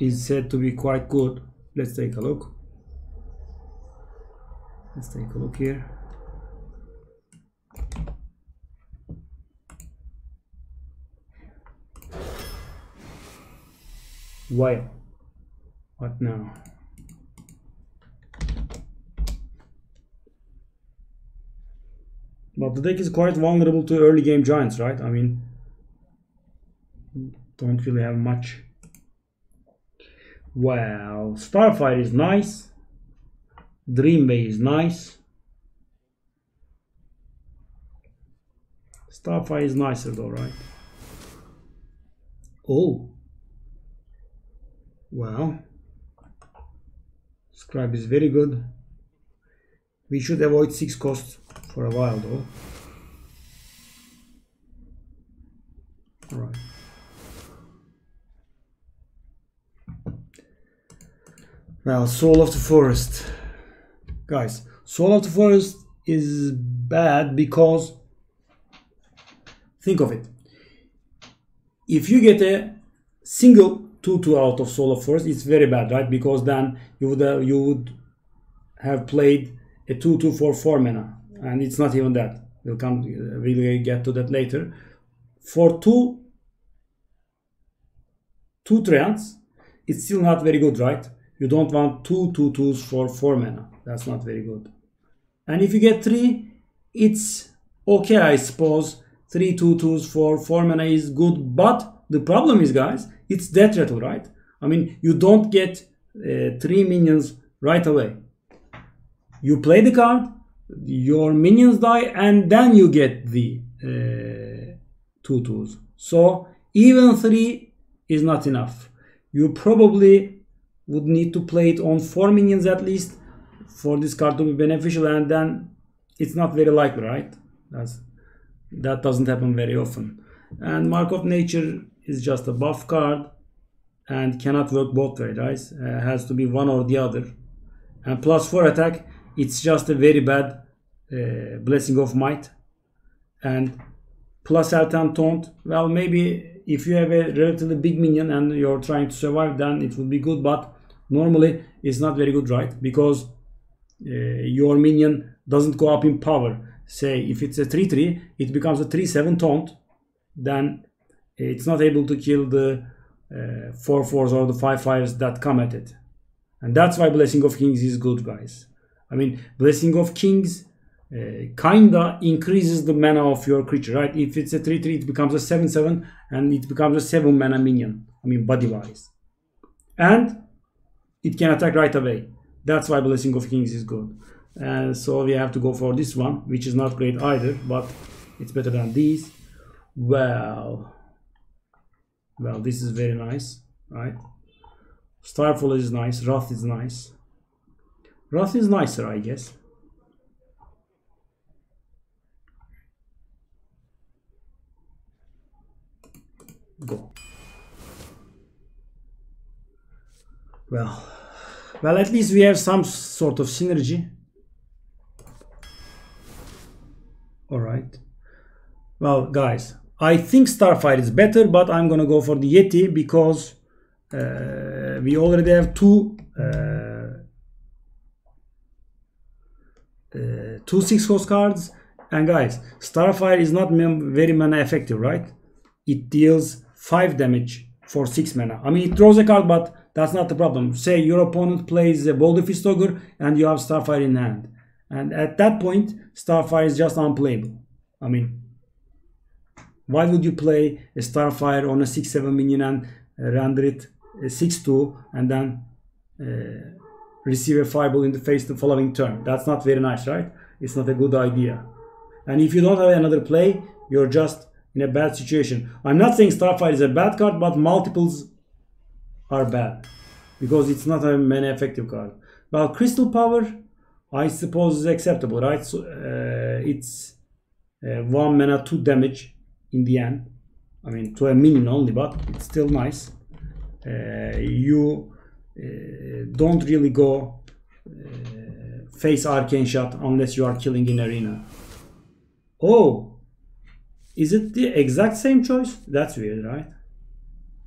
is said to be quite good. Let's take a look. Let's take a look here. Wow. What now? But the deck is quite vulnerable to early game giants, right? I mean, don't really have much. Well, Starfire is nice. Dreamway is nice. Starfire is nicer though, right? Oh. Well. Scribe is very good. We should avoid 6 costs for a while though. Alright. Well, Soul of the Forest. Guys, Soul of the Forest is bad because, think of it. If you get a single 2/2 out of Soul of Forest, it's very bad, right? Because then you would have played a 2/2 for 4 mana, and it's not even that. We'll get to that later. For two treants, it's still not very good, right? You don't want 2 2/2s for 4 mana. That's not very good. And if you get 3, it's okay, I suppose. 3 2/2s for 4 mana is good, but the problem is, guys, it's death rattle, right? I mean, you don't get 3 minions right away. You play the card, your minions die, and then you get the 2/2s. So even 3 is not enough. You probably would need to play it on 4 minions at least for this card to be beneficial, and then it's not very likely, right? That doesn't happen very often. And Mark of Nature is just a buff card and cannot work both ways, guys. Has to be one or the other. And +4 attack, it's just a very bad Blessing of Might. And plus +10 taunt, well, maybe if you have a relatively big minion and you're trying to survive, then it would be good, but normally it's not very good, right? Because your minion doesn't go up in power. Say if it's a 3/3, it becomes a 3/7 taunt, then it's not able to kill the 4/4s or the 5/5s that come at it. And that's why Blessing of Kings is good, guys. I mean, Blessing of Kings kinda increases the mana of your creature, right? If it's a 3/3, it becomes a 7/7 and it becomes a 7 mana minion. I mean, body wise. And it can attack right away. That's why Blessing of Kings is good. And so we have to go for this one, which is not great either, but it's better than these. Well, this is very nice, right? Starfall is nice. Wrath is nice. Wrath is nicer, I guess. Go. Well, at least we have some sort of synergy. All right. Well, guys, I think Starfire is better, but I'm gonna go for the Yeti because we already have two 6-cost cards, and guys, Starfire is not very mana effective, right? It deals 5 damage for 6 mana. I mean, it draws a card, but that's not the problem. Say your opponent plays a Boulder Fist Ogre and you have Starfire in hand, and at that point Starfire is just unplayable. I mean, why would you play a Starfire on a 6/7 minion and render it a 6/2 and then receive a fireball in the face the following turn? That's not very nice, right? It's not a good idea. And if you don't have another play, you're just in a bad situation. I'm not saying Starfire is a bad card, but multiples are bad because it's not a mana effective card. Well, Crystal Power, I suppose, is acceptable, right? So it's 1 mana 2 damage in the end. I mean, to a minion only, but it's still nice. You don't really go face Arcane Shot unless you are killing in arena. Oh, is it the exact same choice? That's weird, right?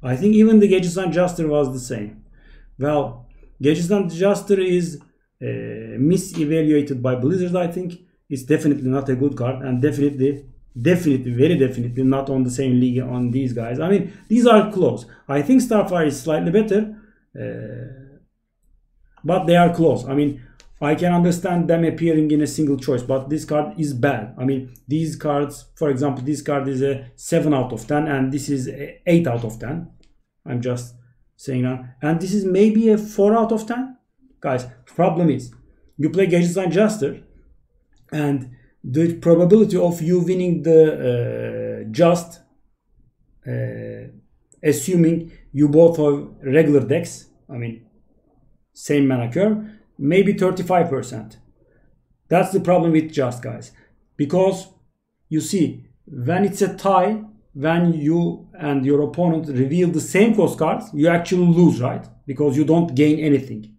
I think even the Gadgetzan Adjuster was the same. Well, Gadgetzan Adjuster is misevaluated by Blizzard, I think. It's definitely not a good card, and definitely, very definitely not on the same league on these guys. I mean, these are close. I think Starfire is slightly better, but they are close. I mean, I can understand them appearing in a single choice, but this card is bad. I mean, these cards, for example, this card is a 7 out of 10, and this is a 8 out of 10. I'm just saying that. And this is maybe a 4 out of 10. Guys, problem is, you play Gadgetzan Adjuster, and the probability of you winning the assuming you both have regular decks, I mean, same mana curve, maybe 35%. That's the problem with Just, guys. Because, you see, when it's a tie, when you and your opponent reveal the same cost cards, you actually lose, right? Because you don't gain anything.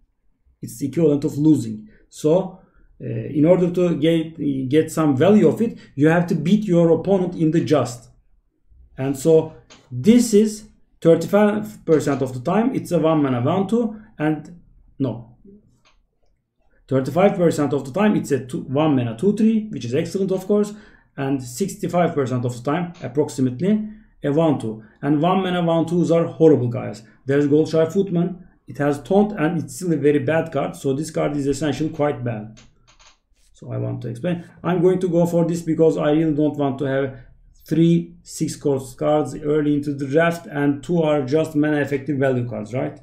It's the equivalent of losing. So, in order to get some value of it, you have to beat your opponent in the Just. And so, this is 35% of the time, it's a 1 mana 1/2, and no. 35% of the time, it's a 1 mana 2/3, which is excellent, of course. And 65% of the time, approximately, a 1/2. And 1 mana 1/2s are horrible, guys. There's Goldshy Footman. It has taunt, and it's still a very bad card. So this card is essentially quite bad. So I want to explain. I'm going to go for this because I really don't want to have 3 6-cost cards early into the draft, and 2 are just mana effective value cards, right?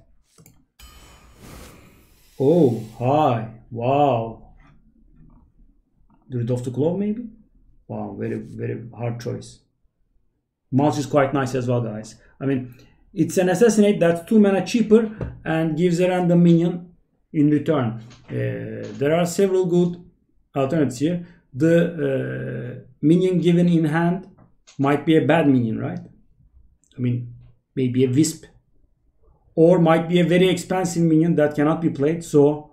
Oh, hi. Wow. Druid of the Claw, maybe? Wow, very hard choice. Mulch is quite nice as well, guys. I mean, it's an assassinate that's 2 mana cheaper and gives a random minion in return. There are several good alternatives here. The minion given in hand might be a bad minion, right? I mean, maybe a Wisp. Or might be a very expensive minion that cannot be played. So,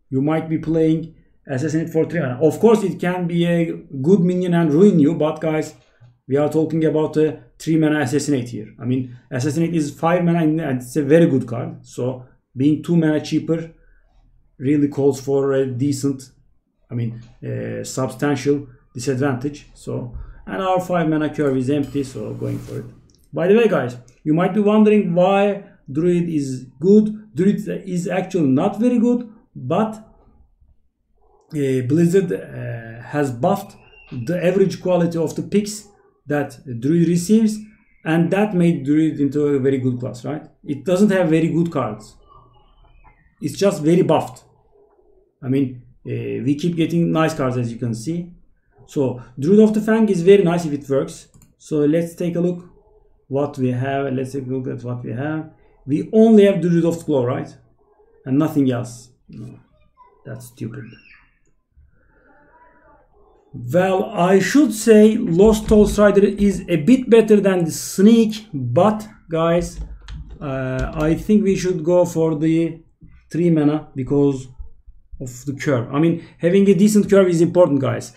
you might be playing Assassinate for 3 mana. Of course, it can be a good minion and ruin you. But guys, we are talking about a 3 mana Assassinate here. I mean, Assassinate is 5 mana and it's a very good card. So, being 2 mana cheaper really calls for a decent, I mean, substantial disadvantage. So, and our 5 mana curve is empty, so going for it. By the way, guys, you might be wondering why Druid is good. Druid is actually not very good, but Blizzard has buffed the average quality of the picks that Druid receives, and that made Druid into a very good class, right? It doesn't have very good cards. It's just very buffed. I mean, we keep getting nice cards, as you can see. So, Druid of the Fang is very nice if it works. So, let's take a look what we have. Let's take a look at what we have. We only have Druid of the Claw, right? And nothing else. No, that's stupid. Well, I should say Lost Toll Strider is a bit better than the Sneak. But, guys, I think we should go for the 3 mana because of the curve. I mean, having a decent curve is important, guys.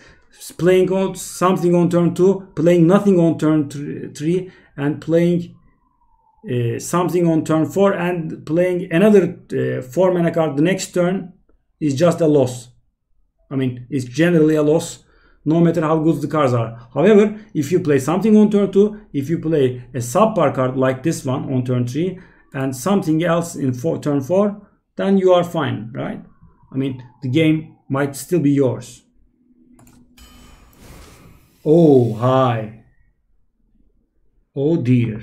Playing on something on turn 2, playing nothing on turn 3, and playing something on turn 4, and playing another 4 mana card the next turn is just a loss. I mean, it's generally a loss, no matter how good the cards are. However, if you play something on turn 2, if you play a subpar card like this one on turn 3, and something else in turn 4, then you are fine, right? I mean, the game might still be yours. Oh, hi. Oh, dear.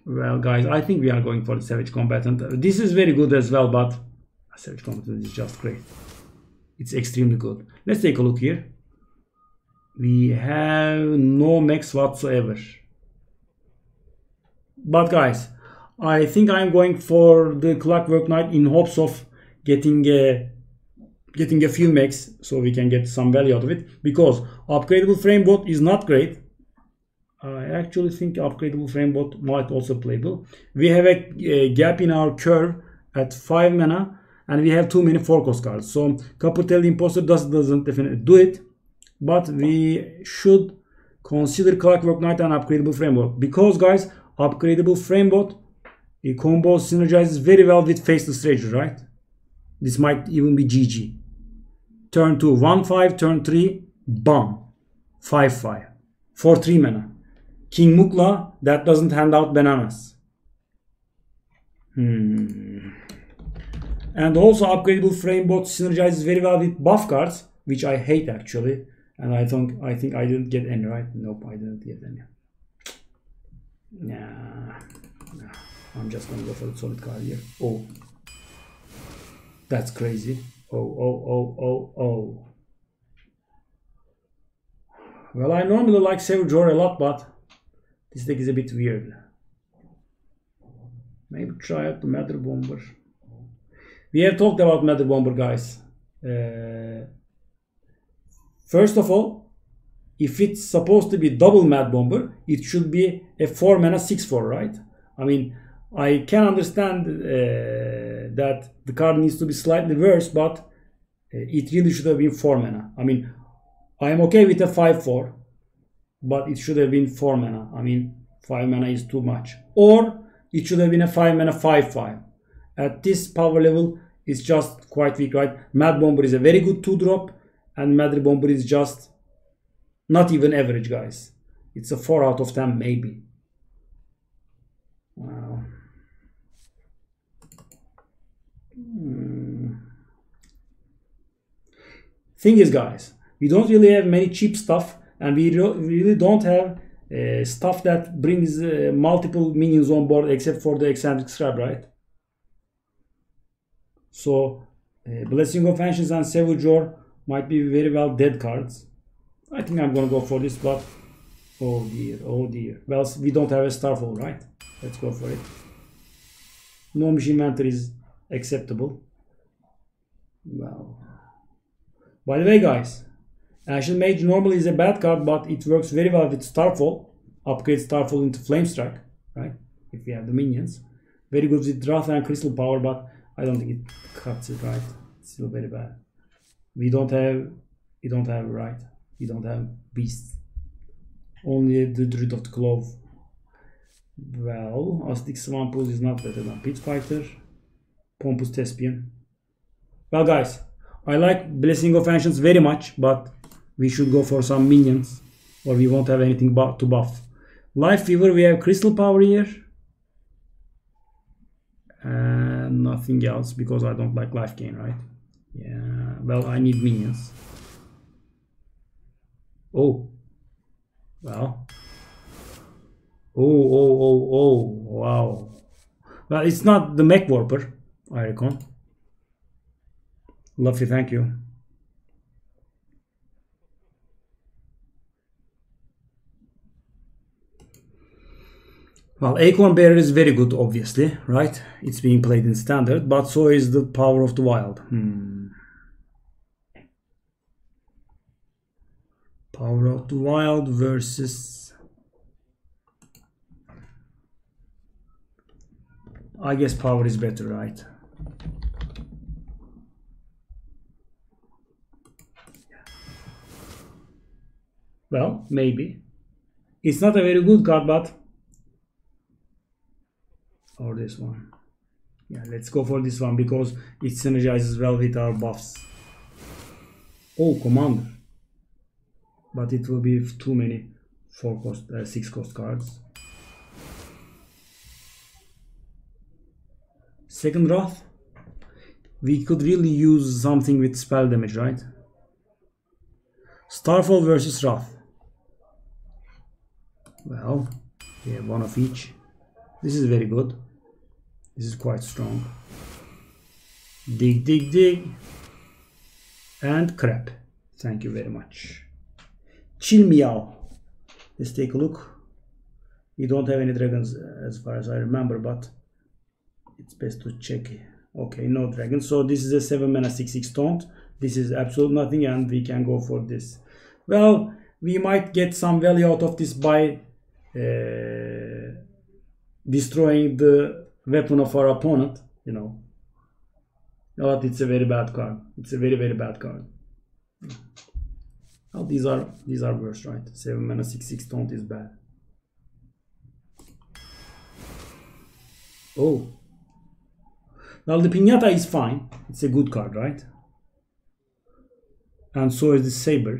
Well, guys, I think we are going for the Savage Combatant. This is very good as well, but Savage Combatant is just great. It's extremely good. Let's take a look here. We have no max whatsoever. But, guys, I think I'm going for the Clockwork Knight in hopes of getting a few mechs so we can get some value out of it, because upgradable framebot is not great. I actually think upgradable framebot might also playable. We have a gap in our curve at 5 mana, and we have too many 4-cost cards. So Coppertail Imposter doesn't definitely do it, but we should Consider Clockwork Knight an upgradable framebot. Because, guys, upgradable framebot, it combos synergizes very well with Faceless Rager, right? This might even be GG. Turn 2, 1-5, turn 3, bam. 5-5. For 3 mana. King Mukla, that doesn't hand out bananas. And also upgradable framebot synergizes very well with buff cards, which I hate actually. And I think I didn't get any, right? Nope, I didn't get any. Nah. I'm just gonna go for the solid card here. Oh. That's crazy. Oh. Well, I normally like Savage Roar a lot, but this deck is a bit weird. Maybe try out the Matter Bomber. We have talked about Matter Bomber, guys. First of all, if it's supposed to be double Mad Bomber, it should be a 4 mana 6/4, right? I mean, I can understand that the card needs to be slightly worse, but it really should have been 4 mana. I mean, I am okay with a 5/4, but it should have been 4 mana. I mean, 5 mana is too much. Or it should have been a 5 mana 5/5. At this power level, it's just quite weak, right? Mad Bomber is a very good 2-drop, and Matter Bomber is just not even average, guys. It's a 4 out of 10, maybe. Wow. Thing is, guys, we don't really have many cheap stuff, and we really don't have stuff that brings multiple minions on board, except for the Eccentric Scribe, right? So Blessing of Ancients and Savage Roar might be very well dead cards. I think I'm gonna go for this, but oh dear. Well, we don't have a Starfall, right? Let's go for it. Gnomish Inventor is acceptable. Well, by the way, guys, Ashen Mage normally is a bad card, but it works very well with Starfall. Upgrade Starfall into Flamestrike, right? If we have the minions. Very good with Wrath and Crystal Power, but I don't think it cuts it, right? It's still very bad. We don't have right. We don't have Beasts. Only the Druid of the Clove. Well, Aztec Swampools is not better than Pit Fighter. Pompous Thespian. Well, guys, I like Blessing of Ancients very much, but we should go for some minions, or we won't have anything to buff. Life Fever, we have Crystal Power here. And nothing else, because I don't like life gain, right? Yeah, well, I need minions. Oh. Well. Oh, wow. Well, it's not the Mech Warper, I reckon. Luffy, thank you. Well, Acorn Bearer is very good, obviously, right? It's being played in Standard, but so is the Power of the Wild. Power of the Wild versus... I guess Power is better, right? Well, maybe. It's not a very good card, but... Or this one. Yeah, let's go for this one, because it synergizes well with our buffs. Oh, Commander. But it will be too many 6 cost cards. Second Wrath. We could really use something with spell damage, right? Starfall versus Wrath. Well, we have one of each. This is very good. This is quite strong. Dig. And crap. Thank you very much. Chill Meow. Let's take a look. We don't have any dragons as far as I remember, but it's best to check. Okay, no dragons. So this is a 7 mana 6/6 taunt. This is absolute nothing, and we can go for this. Well, we might get some value out of this by destroying the weapon of our opponent, you know. But it's a very bad card. It's a very bad card. Well, these are worse, right? 7 mana 6/6 taunt is bad. Oh. Well, the Piñata is fine. It's a good card, right? And so is the Saber.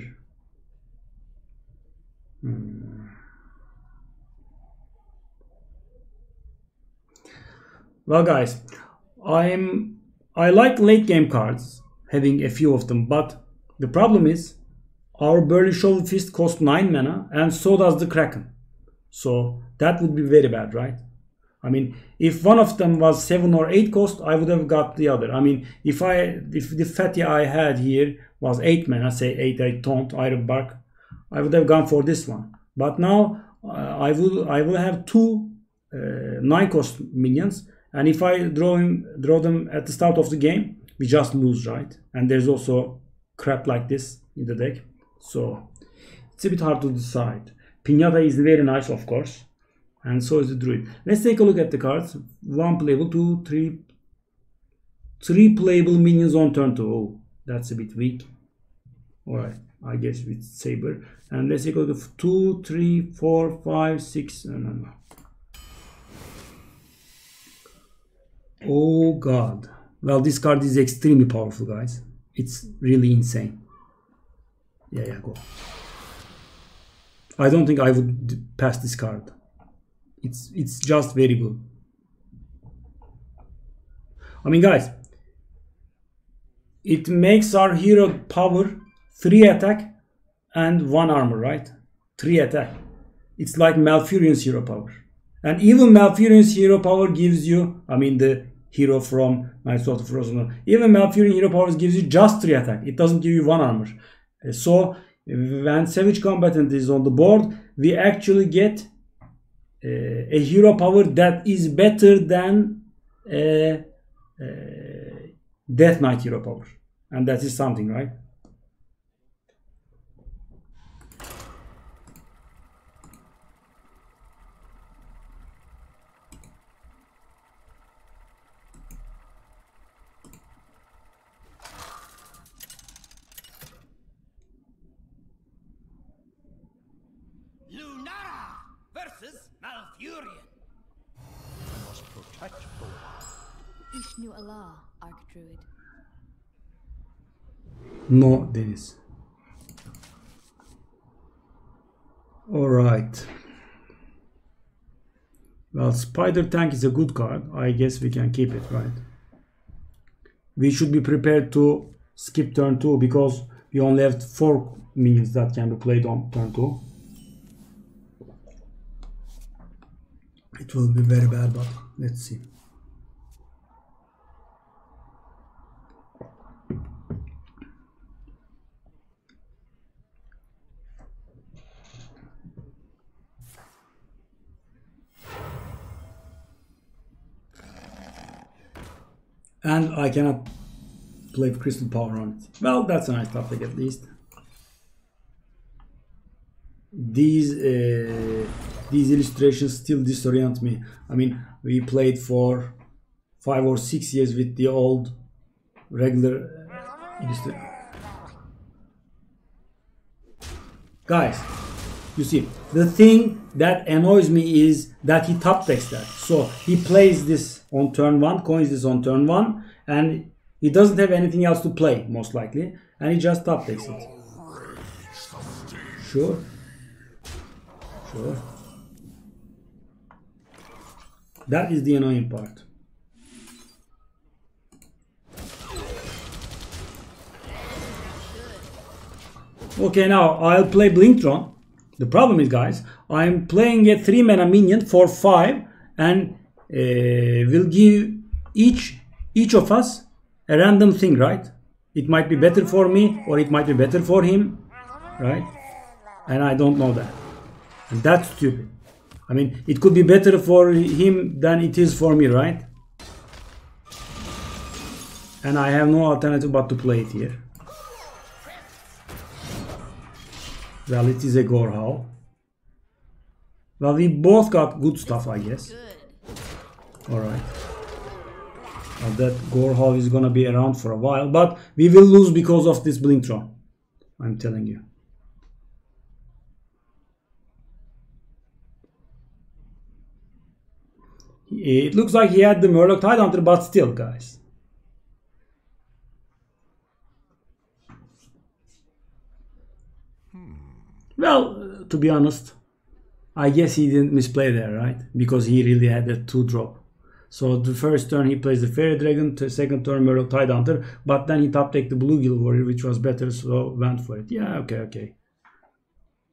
Well, guys, I like late game cards, having a few of them, but the problem is our Burly Shovel Fist costs 9 mana, and so does the Kraken. So that would be very bad, right? I mean, if one of them was 7 or 8 cost, I would have got the other. I mean, if the fatty I had here was 8 mana, say 8/8 taunt, Iron Bark, I would have gone for this one. But now I will have 2 9 cost minions, and if I draw them at the start of the game, we just lose, right? And there's also crap like this in the deck, so it's a bit hard to decide. Piñata is very nice, of course, and so is the Druid. Let's take a look at the cards. 1 playable, 2, 3. 3 playable minions on turn 2. Oh, that's a bit weak. Alright, I guess with Saber. And let's take a look at 2, 3, 4, 5, 6. No. Oh god. Well, this card is extremely powerful, guys. It's really insane. Yeah, go. I don't think I would pass this card. It's just very good. I mean, guys, it makes our hero power 3 attack and 1 armor, right? 3 attack. It's like Malfurion's hero power. And even Malfurion's hero power gives you, I mean the hero from Knights of the Frozen, even Malfurion hero powers gives you just 3 attack. It doesn't give you 1 armor. So when Savage Combatant is on the board, we actually get a hero power that is better than Death Knight hero power. And that is something, right? Versus Malfurion. I must protect the world. Ishnu Allah, Archdruid. No, Dennis. Alright. Well, Spider Tank is a good card. I guess we can keep it, right? We should be prepared to skip turn 2 because we only have 4 minions that can be played on turn 2. It will be very bad, but let's see. And I cannot play Crystal Power on it. Well, that's a nice topic at least. These illustrations still disorient me. I mean, we played for 5 or 6 years with the old regular illustration. Guys, you see, the thing that annoys me is that he top decks that. So he plays this on turn 1, coins this on turn 1, and he doesn't have anything else to play, most likely, and he just top decks it. Sure. That is the annoying part. Okay, now I'll play Blingtron. The problem is, guys, I'm playing a 3 mana minion for 5 and will give each of us a random thing, right? It might be better for me or it might be better for him, right? And I don't know that. And that's stupid. I mean, it could be better for him than it is for me, right? And I have no alternative but to play it here. Well, it is a Gorehowl. Well, we both got good stuff, I guess. Alright. Well, that Gorehowl is gonna be around for a while, but we will lose because of this Blingtron. I'm telling you. It looks like he had the Murloc Tidehunter, but still, guys. Well, to be honest, I guess he didn't misplay there, right? Because he really had that 2-drop. So the first turn he plays the Fairy Dragon, the second turn Murloc Tidehunter, but then he top decked the Bluegill Warrior, which was better, so went for it. Yeah, okay.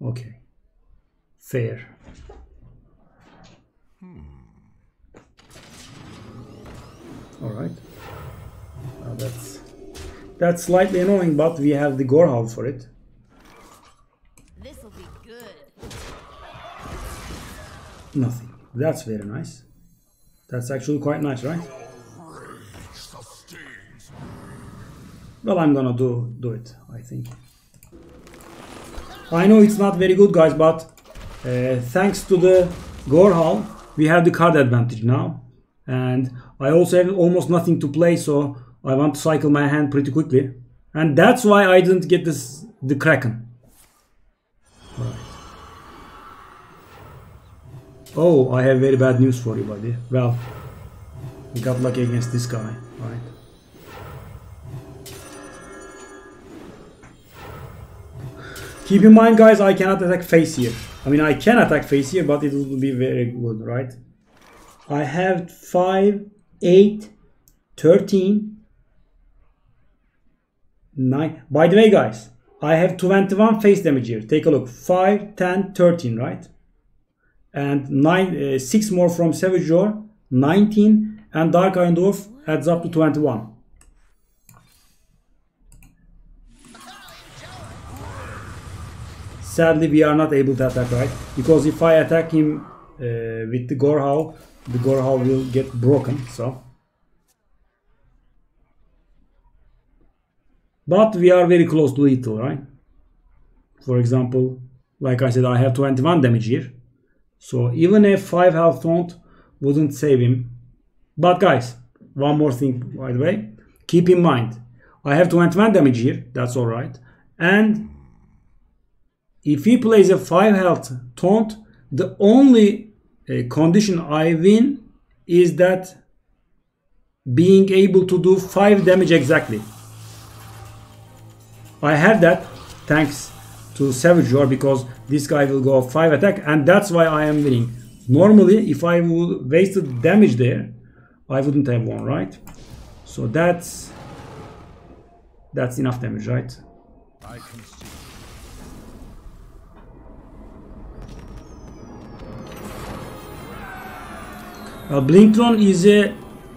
Okay. Fair. Alright. That's slightly annoying, but we have the Gorehowl for it. This'll be good. Nothing. That's very nice. That's actually quite nice, right? Well, I'm gonna do it, I think. I know it's not very good, guys, but thanks to the Gorehowl, we have the card advantage now. And I also have almost nothing to play, so I want to cycle my hand pretty quickly. And that's why I didn't get the Kraken. Alright. Oh, I have very bad news for you, buddy. Well, we got lucky against this guy, right? Keep in mind, guys, I cannot attack face here. I mean, I can attack face here, but it will be very good, right? I have 5, 8, 13, 9. By the way, guys, I have 21 face damage here. Take a look. 5, 10, 13, right? And 6 more from Savage Roar, 19, and Dark Iron Dwarf adds up to 21. Sadly, we are not able to attack, right? Because if I attack him with the Gorehowl will get broken, so. But we are very close to lethal, right? For example, like I said, I have 21 damage here. So even a 5 health taunt wouldn't save him. But guys, one more thing, by the way. Keep in mind, I have 21 damage here. That's alright. And if he plays a 5 health taunt, the only condition I win is that being able to do 5 damage exactly. I have that thanks to Savage Roar, because this guy will go 5 attack, and that's why I am winning. Normally, if I would wasted damage there, I wouldn't have won, right? So that's enough damage, right? I can see. Blingtron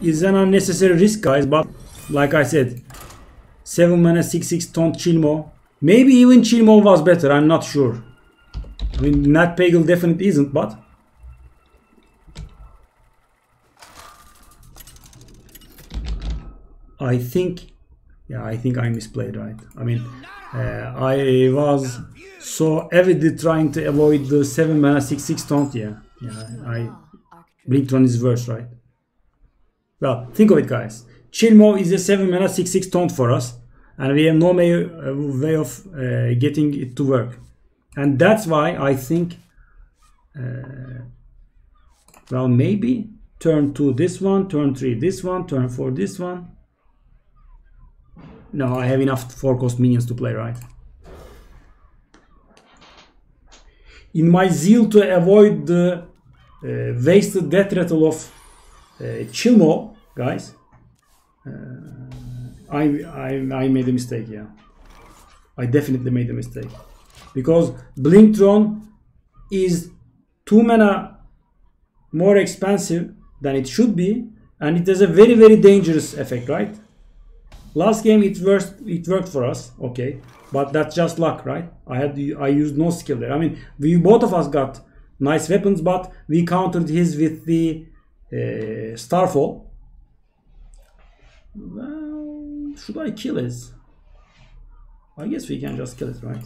is an unnecessary risk, guys, but like I said, 7 mana 6/6 taunt Chilmo. Maybe even Chilmo was better, I'm not sure. I mean, Nat Pagle definitely isn't, but I think I misplayed, right? I mean, I was so avidly trying to avoid the 7 mana 6/6 taunt. Blingtron is worse, right? Well, think of it, guys. Chilmo is a 7 mana 6/6 taunt for us, and we have no way of getting it to work. And that's why I think, well, maybe turn 2 this one, turn 3 this one, turn 4 this one. No, I have enough 4-cost minions to play, right? In my zeal to avoid the wasted death rattle of Chilmo, guys, I made a mistake. Yeah, I definitely made a mistake, because Blingtron is 2 mana more expensive than it should be, and it has a very, very dangerous effect, right? Last game it worked for us, okay, but that's just luck, right? I used no skill there. I mean, we both of us got nice weapons, but we countered his with the Starfall. Well, should I kill it? I guess we can just kill it, right?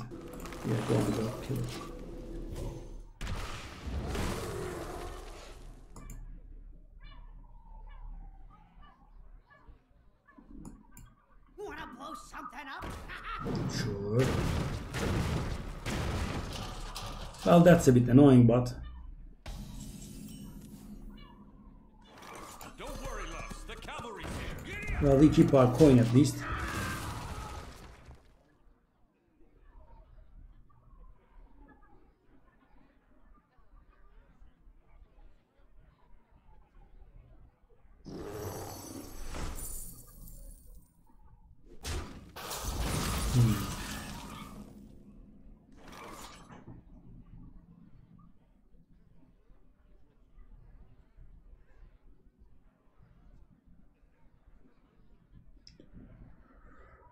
Yeah, go on, go kill it. Wanna blow something up? Sure. Well, that's a bit annoying, but Well, we keep our coin at least.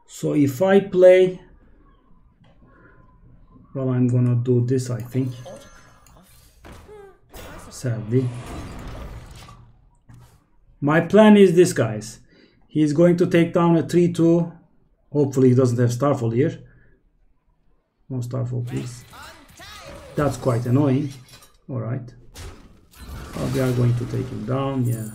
So if I play, well, I'm gonna do this, I think. Sadly. My plan is this, guys. He's going to take down a 3-2. Hopefully he doesn't have Starfall here. No Starfall, please. That's quite annoying. Alright. Well, we are going to take him down, yeah.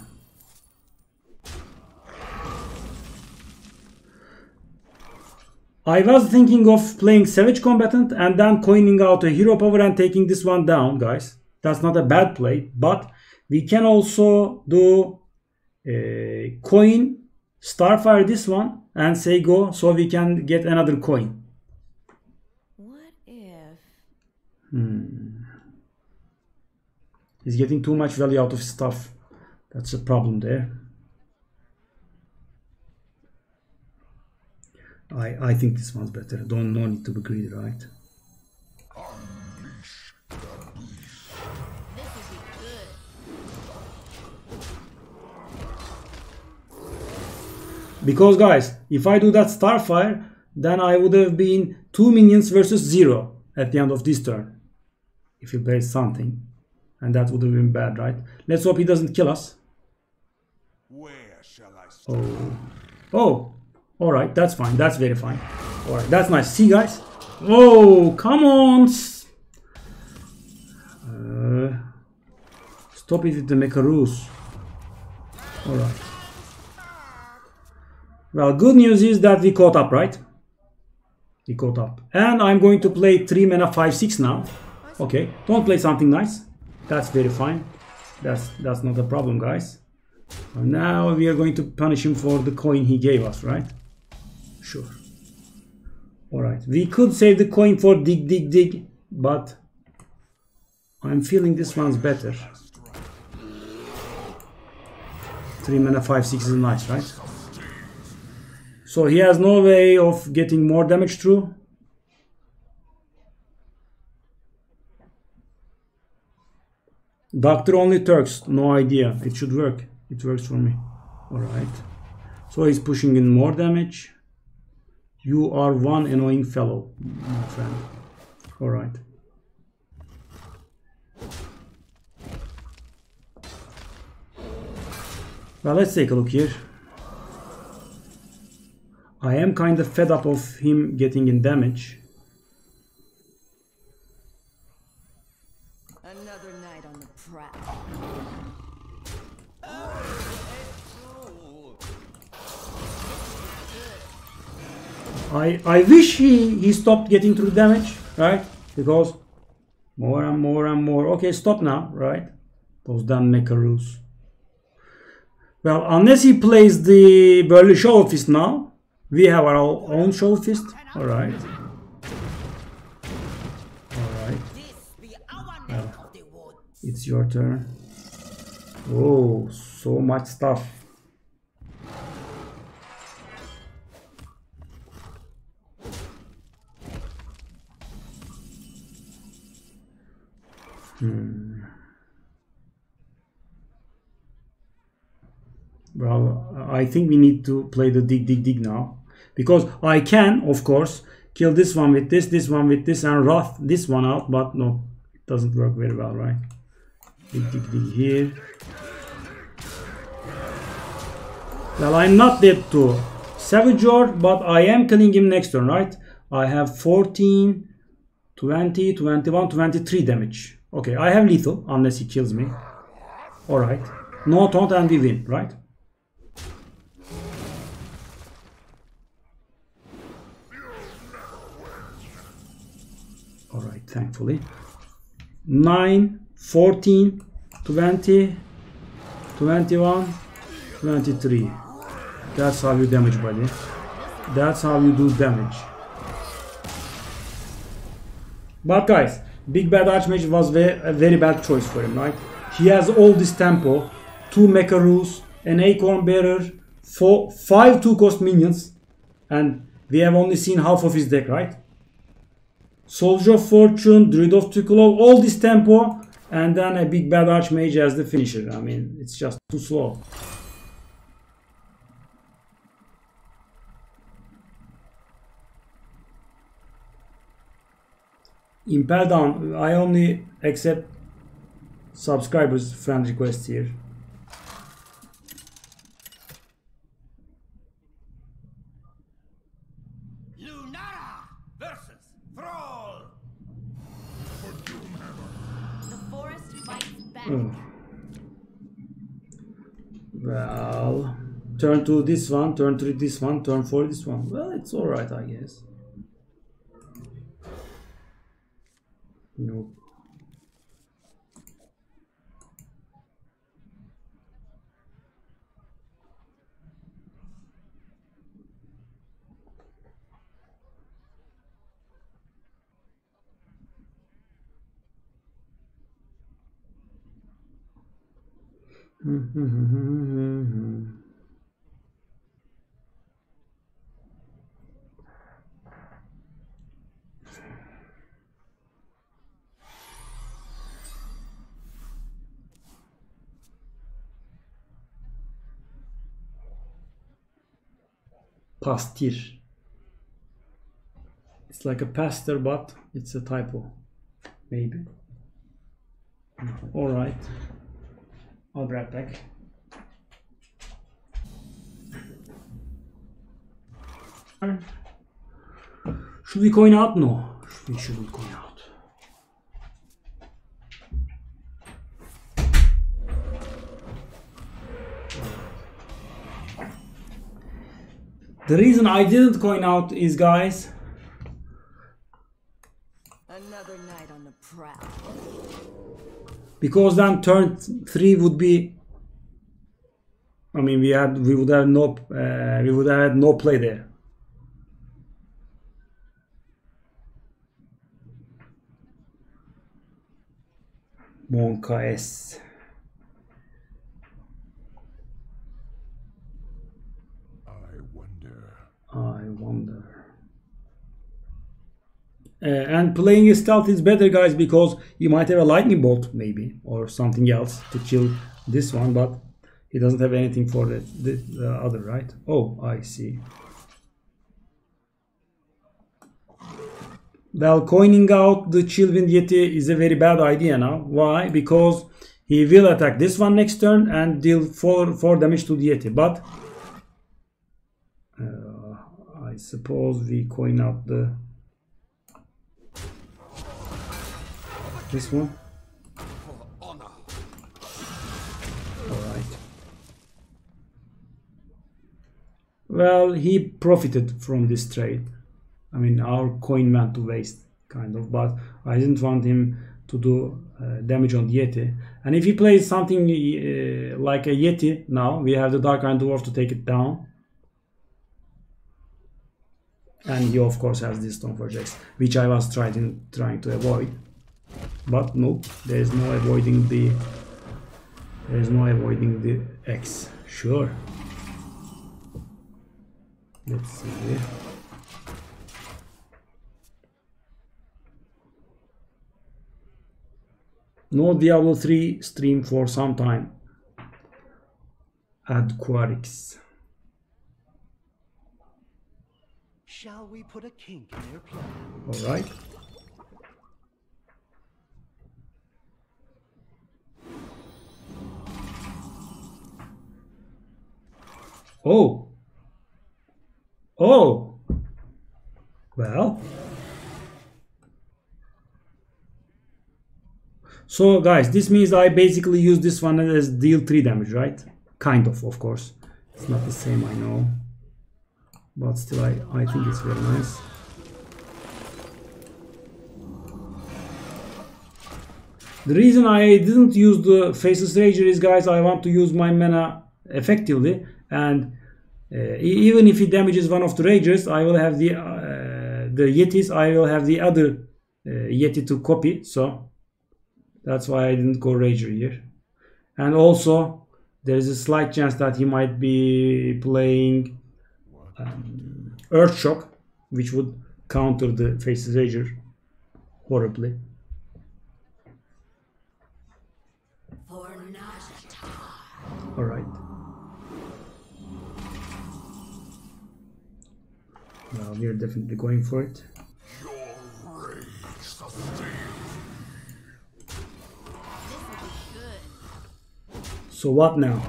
I was thinking of playing Savage Combatant and then coining out a hero power and taking this one down, guys. That's not a bad play, but we can also do coin, Starfire this one, and say go, so we can get another coin. What if? He's getting too much value out of his stuff. That's a problem there. I think this one's better. No need to be greedy, right? This will be good. Because, guys, if I do that Starfire, then I would have been 2 minions versus 0 at the end of this turn. If he plays something. And that would have been bad, right? Let's hope he doesn't kill us. Where shall I start? Oh. Alright, that's fine. That's very fine. Alright, that's nice. See, guys? Oh, come on! Stop it with the Mekaroos. Alright. Well, good news is that we caught up, right? We caught up. And I'm going to play 3 mana 5/6 now. Okay, don't play something nice. That's very fine. That's not a problem, guys. Now we are going to punish him for the coin he gave us, right? Sure. Alright, we could save the coin for dig, but I'm feeling this one's better. 3 mana 5/6 is nice, right? So he has no way of getting more damage through. Doctor only Turks, no idea. It should work. It works for me. Alright. So he's pushing in more damage. You are one annoying fellow, my friend. Alright. Well, let's take a look here. I am kind of fed up of him getting in damage. Another night on the prowl. I wish he stopped getting through damage, right? Because more and more and more. Okay, stop now, right? Those damn Mekaroos. Well, unless he plays the Burly Shovel Fist now, we have our own Shovel Fist. Alright. Alright. Well, it's your turn. Oh, so much stuff. Well, I think we need to play the dig now. Because I can, of course, kill this one with this one with this, and wrath this one out, but no, it doesn't work very well, right? Dig here. Well, I'm not dead to Savageor, but I am killing him next turn, right? I have 14, 20, 21, 23 damage. Okay, I have lethal, unless he kills me. Alright. No taunt and we win, right? Alright, thankfully. 9, 14, 20, 21, 23. That's how you damage, buddy. That's how you do damage. But guys, Big Bad Archmage was a very bad choice for him, right? He has all this tempo, 2 Mecha Rules, an Acorn Bearer, 5 2-cost minions, and we have only seen half of his deck, right? Soldier of Fortune, Druid of Tukulov, all this tempo, and then a Big Bad Archmage as the finisher. I mean, it's just too slow. Impel Down, I only accept subscribers' friend requests here. Lunara versus Thrall. The forest fights back. Well, turn 2 this one, turn 3 this one, turn 4 this one. Well, it's alright, I guess. Nope. Pastir. It's like a pastor, but it's a typo. Maybe. Alright. I'll be right back. Should we coin out? No. We shouldn't coin out. The reason I didn't coin out is, guys, Another night on the prowl. because then turn 3 would be, I mean, we would have had no play there. Monka S. I wonder. And playing a stealth is better, guys, because you might have a lightning bolt maybe or something else to kill this one, but he doesn't have anything for the other, right? Oh, I see. Well, coining out the Chillwind Yeti is a very bad idea now. Why? Because he will attack this one next turn and deal 4 damage to the Yeti, but I suppose we coin out this one. Alright. Well, he profited from this trade. I mean, our coin went to waste, kind of, but I didn't want him to do damage on the Yeti. And if he plays something like a Yeti now, we have the Dark Iron Dwarf to take it down. And he of course has this Stone Forge, which I was trying to avoid. But nope, there is no avoiding the X. Sure. Let's see here. No Diablo 3 stream for some time. Add Quarix. Shall we put a kink in their plan? All right. Oh. Oh. Well. So guys, this means I basically use this one as deal 3 damage, right? Kind of course. It's not the same, I know. But still, I think it's very nice. The reason I didn't use the Faceless Rager is, guys, I want to use my mana effectively, and even if he damages one of the Ragers, I will have the Yetis, I will have the other Yeti to copy, so that's why I didn't go Rager here. And also there is a slight chance that he might be playing Earth Shock, which would counter the Faceless Rager horribly. Alright. Well, we are definitely going for it. So what now?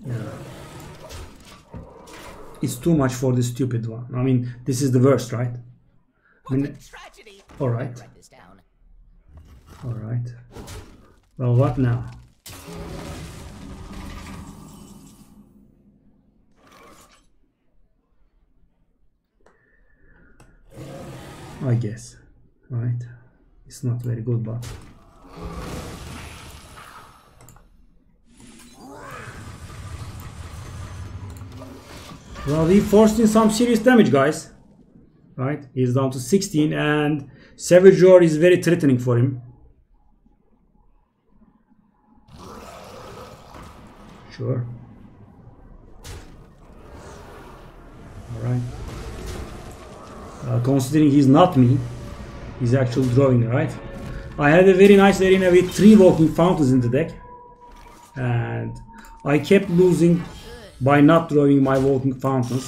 Yeah. It's too much for this stupid one. I mean, this is the worst, right? I mean, all right. All right. Well, what now? I guess, right? It's not very good, but well, we forced in some serious damage, guys. Right? He's down to 16, and Savage Roar is very threatening for him. Sure. All right. Considering he's not me, he's actually drawing, right? I had a very nice arena with 3 Walking Fountains in the deck, and I kept losing by not drawing my Walking Fountains,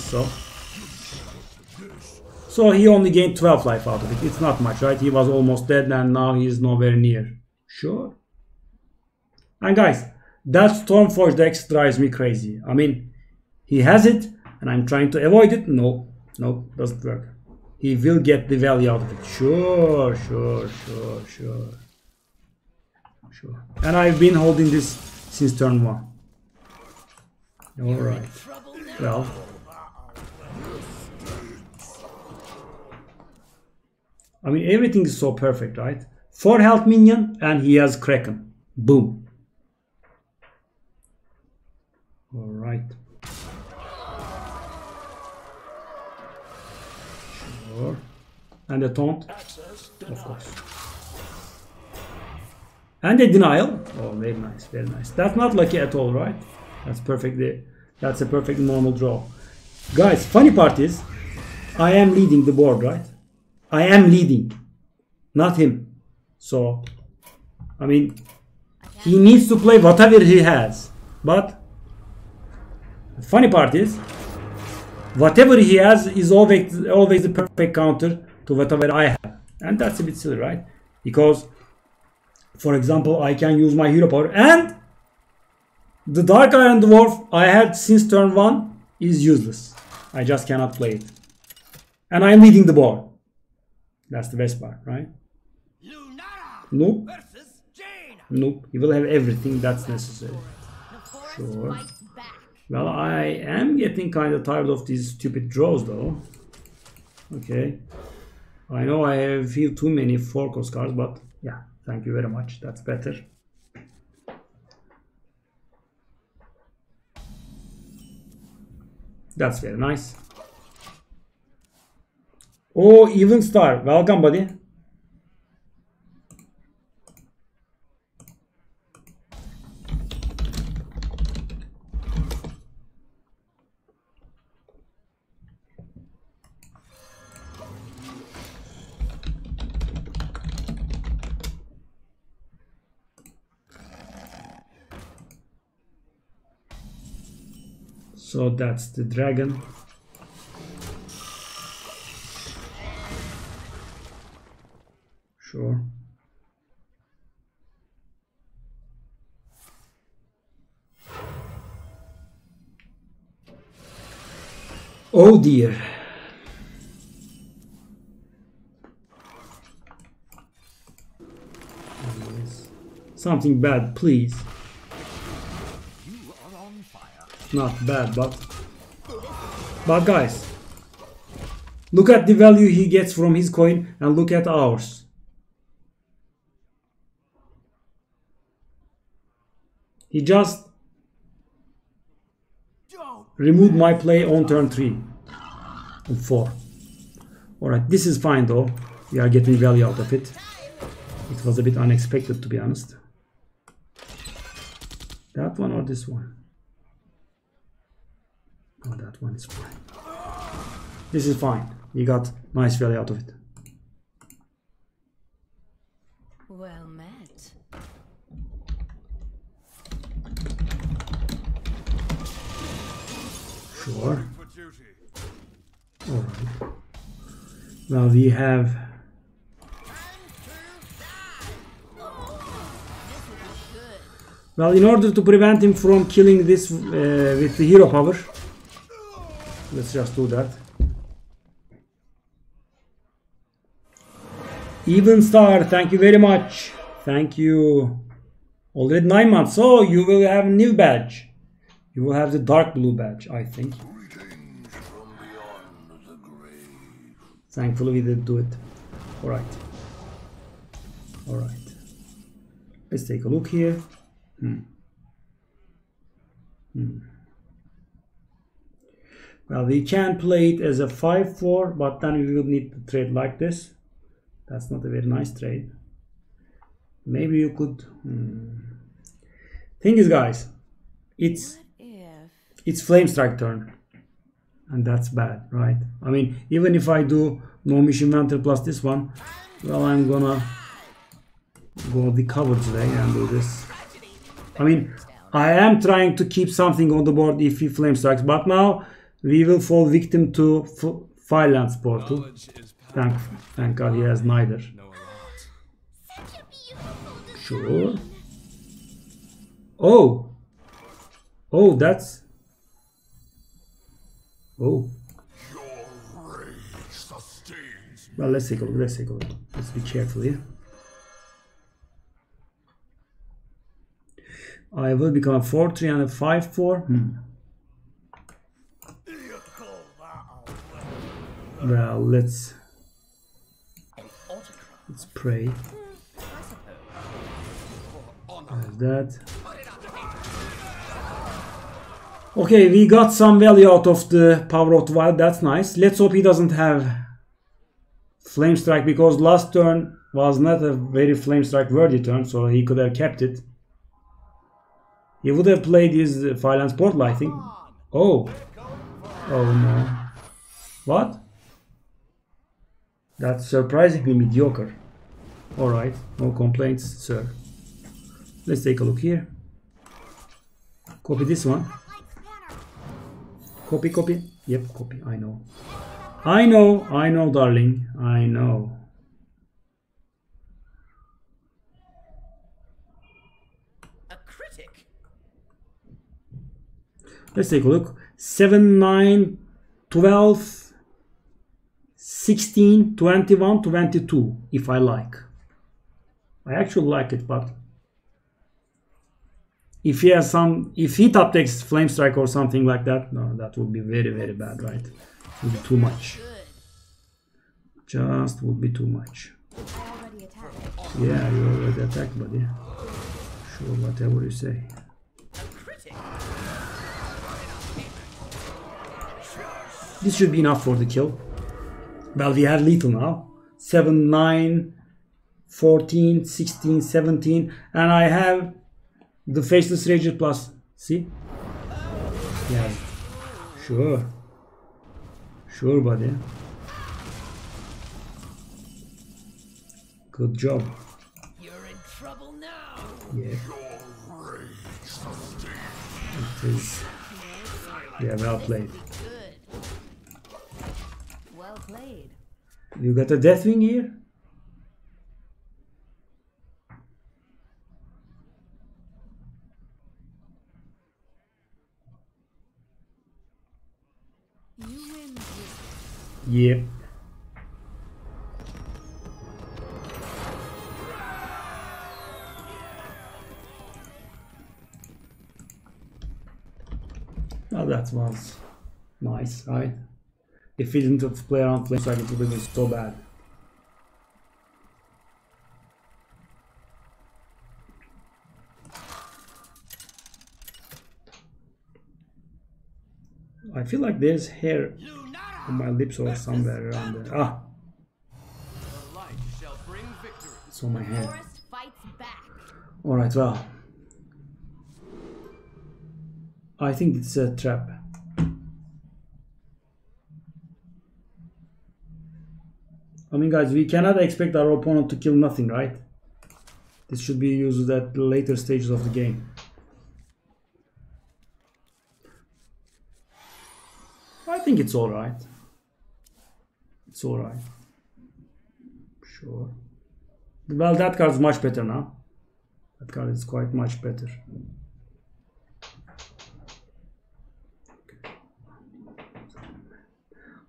so he only gained 12 life out of it. It's not much, right? He was almost dead, and now he's nowhere near. Sure. And guys, that Stormforge deck drives me crazy. I mean, he has it, and I'm trying to avoid it. No, doesn't work. He will get the value out of it. Sure. And I've been holding this since turn 1. Alright. Well. I mean, everything is so perfect, right? 4 health minion, and he has Kraken. Boom. Alright. Sure. And a taunt, of course. And a denial. Oh, very nice, very nice. That's not lucky at all, right? That's perfectly. That's a perfect normal draw. Guys, funny part is, I am leading the board, right? I am leading, not him. So, I mean, he needs to play whatever he has. But the funny part is, whatever he has is always the perfect counter to whatever I have. And that's a bit silly, right? Because, for example, I can use my hero power, and the Dark Iron Dwarf I had since turn 1 is useless. I just cannot play it. And I'm leading the board. That's the best part, right? Nope. Nope. He will have everything that's necessary. Sure. Well, I am getting kind of tired of these stupid draws, though. Okay. I know I have feel too many 4-cost cards, but yeah, thank you very much. That's better. That's very nice. Oh, Even Star. Welcome, buddy. So that's the dragon. Sure. Oh dear. Something bad, please. Not bad, but guys, look at the value he gets from his coin and look at ours. He just Don't. removed my play on turn 3 and 4. Alright, this is fine though. We are getting value out of it. It was a bit unexpected, to be honest. That one or this one? Oh, that one is fine. This is fine. We got nice value out of it. Well met. Sure. For duty. Alright. Well, we have... Well, in order to prevent him from killing this with the hero power, let's just do that. Even Star, thank you very much. Thank you. Already 9 months. So you will have a new badge. You will have the dark blue badge, I think. Thankfully we did do it. Alright. Alright. Let's take a look here. Well, we can play it as a 5-4, but then we will need to trade like this. That's not a very nice trade. Maybe you could... Thing is, guys, it's Flame Strike turn. And that's bad, right? I mean, even if I do no mission inventor plus this one, well, I'm gonna go the coverage way and do this. I mean, I am trying to keep something on the board if he flame strikes, but now we will fall victim to Firelands Portal. Thank God he has neither. Sure. Oh, that's... Oh. Well, let's take a look. Let's be careful here. I will become a 4-3 and a 5-4. Well, let's pray. Like that. Okay, we got some value out of the power of the wild. That's nice. Let's hope he doesn't have flame strike, because last turn was not a very flame strike worthy turn, so he could have kept it. He would have played his Firelands Portal, I think. Oh no. What? That's surprisingly mediocre. Alright, no complaints, sir. Let's take a look here. Copy this one. Copy. Yep, copy. I know, darling. I know. A critic. Let's take a look. 7, 9, 12, 16, 21, 22. If I like. I actually like it, but if he has if he top takes flame strike or something like that, no, that would be very, very bad, right? It would be too much. Just would be too much. Yeah, you already attacked, buddy. Sure, whatever you say. This should be enough for the kill. Well, we have lethal now. 7, 9, 14, 16, 17, and I have the Faceless Rager plus. See? Yeah. Sure, buddy. Good job. You're in trouble now. Yeah. It is. Yeah, well played. Well played. You got a Deathwing here? Yep. Well, that was nice, right? If he didn't have to play around flame strike, it would have been so bad. I feel like there's hair on my lips or somewhere around there. Ah, The light shall bring victory. it's on my hand. Forest fights back. Alright, well. I think it's a trap. I mean, guys, we cannot expect our opponent to kill nothing, right? This should be used at the later stages of the game. I think it's alright. It's alright. Sure. Well, that card's much better now. That card is quite much better.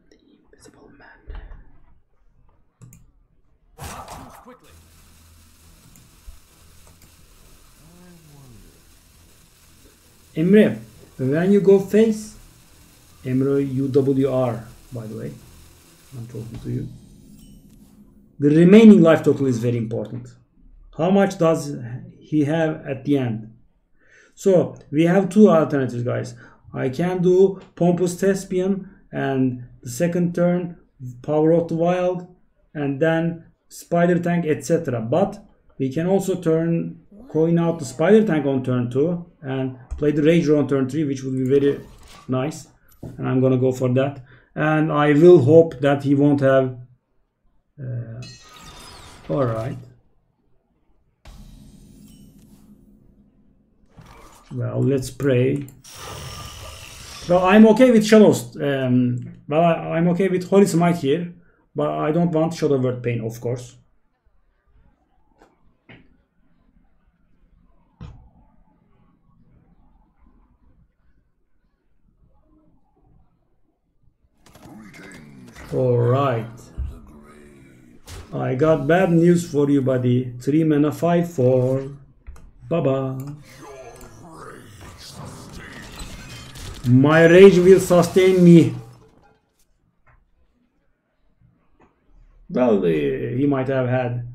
The Invisible Man. Move quickly. Emre, when you go face, Emre UWR, by the way, I'm talking to you. The remaining life total is very important. How much does he have at the end? So we have two alternatives, guys. I can do Pompous Thespian and the second turn Power of the Wild and then Spider Tank, etc. But we can also coin out the Spider Tank on turn 2 and play the Rager on turn 3, which would be very nice. And I'm gonna go for that. And I will hope that he won't have... Alright. Well, let's pray. Well, I'm okay with Shadows. Well, I'm okay with Holy Smite here. But I don't want Shadow Word Pain, of course. Alright. I got bad news for you, buddy. 3 mana 5/4. Baba. My rage will sustain me. Well, he might have had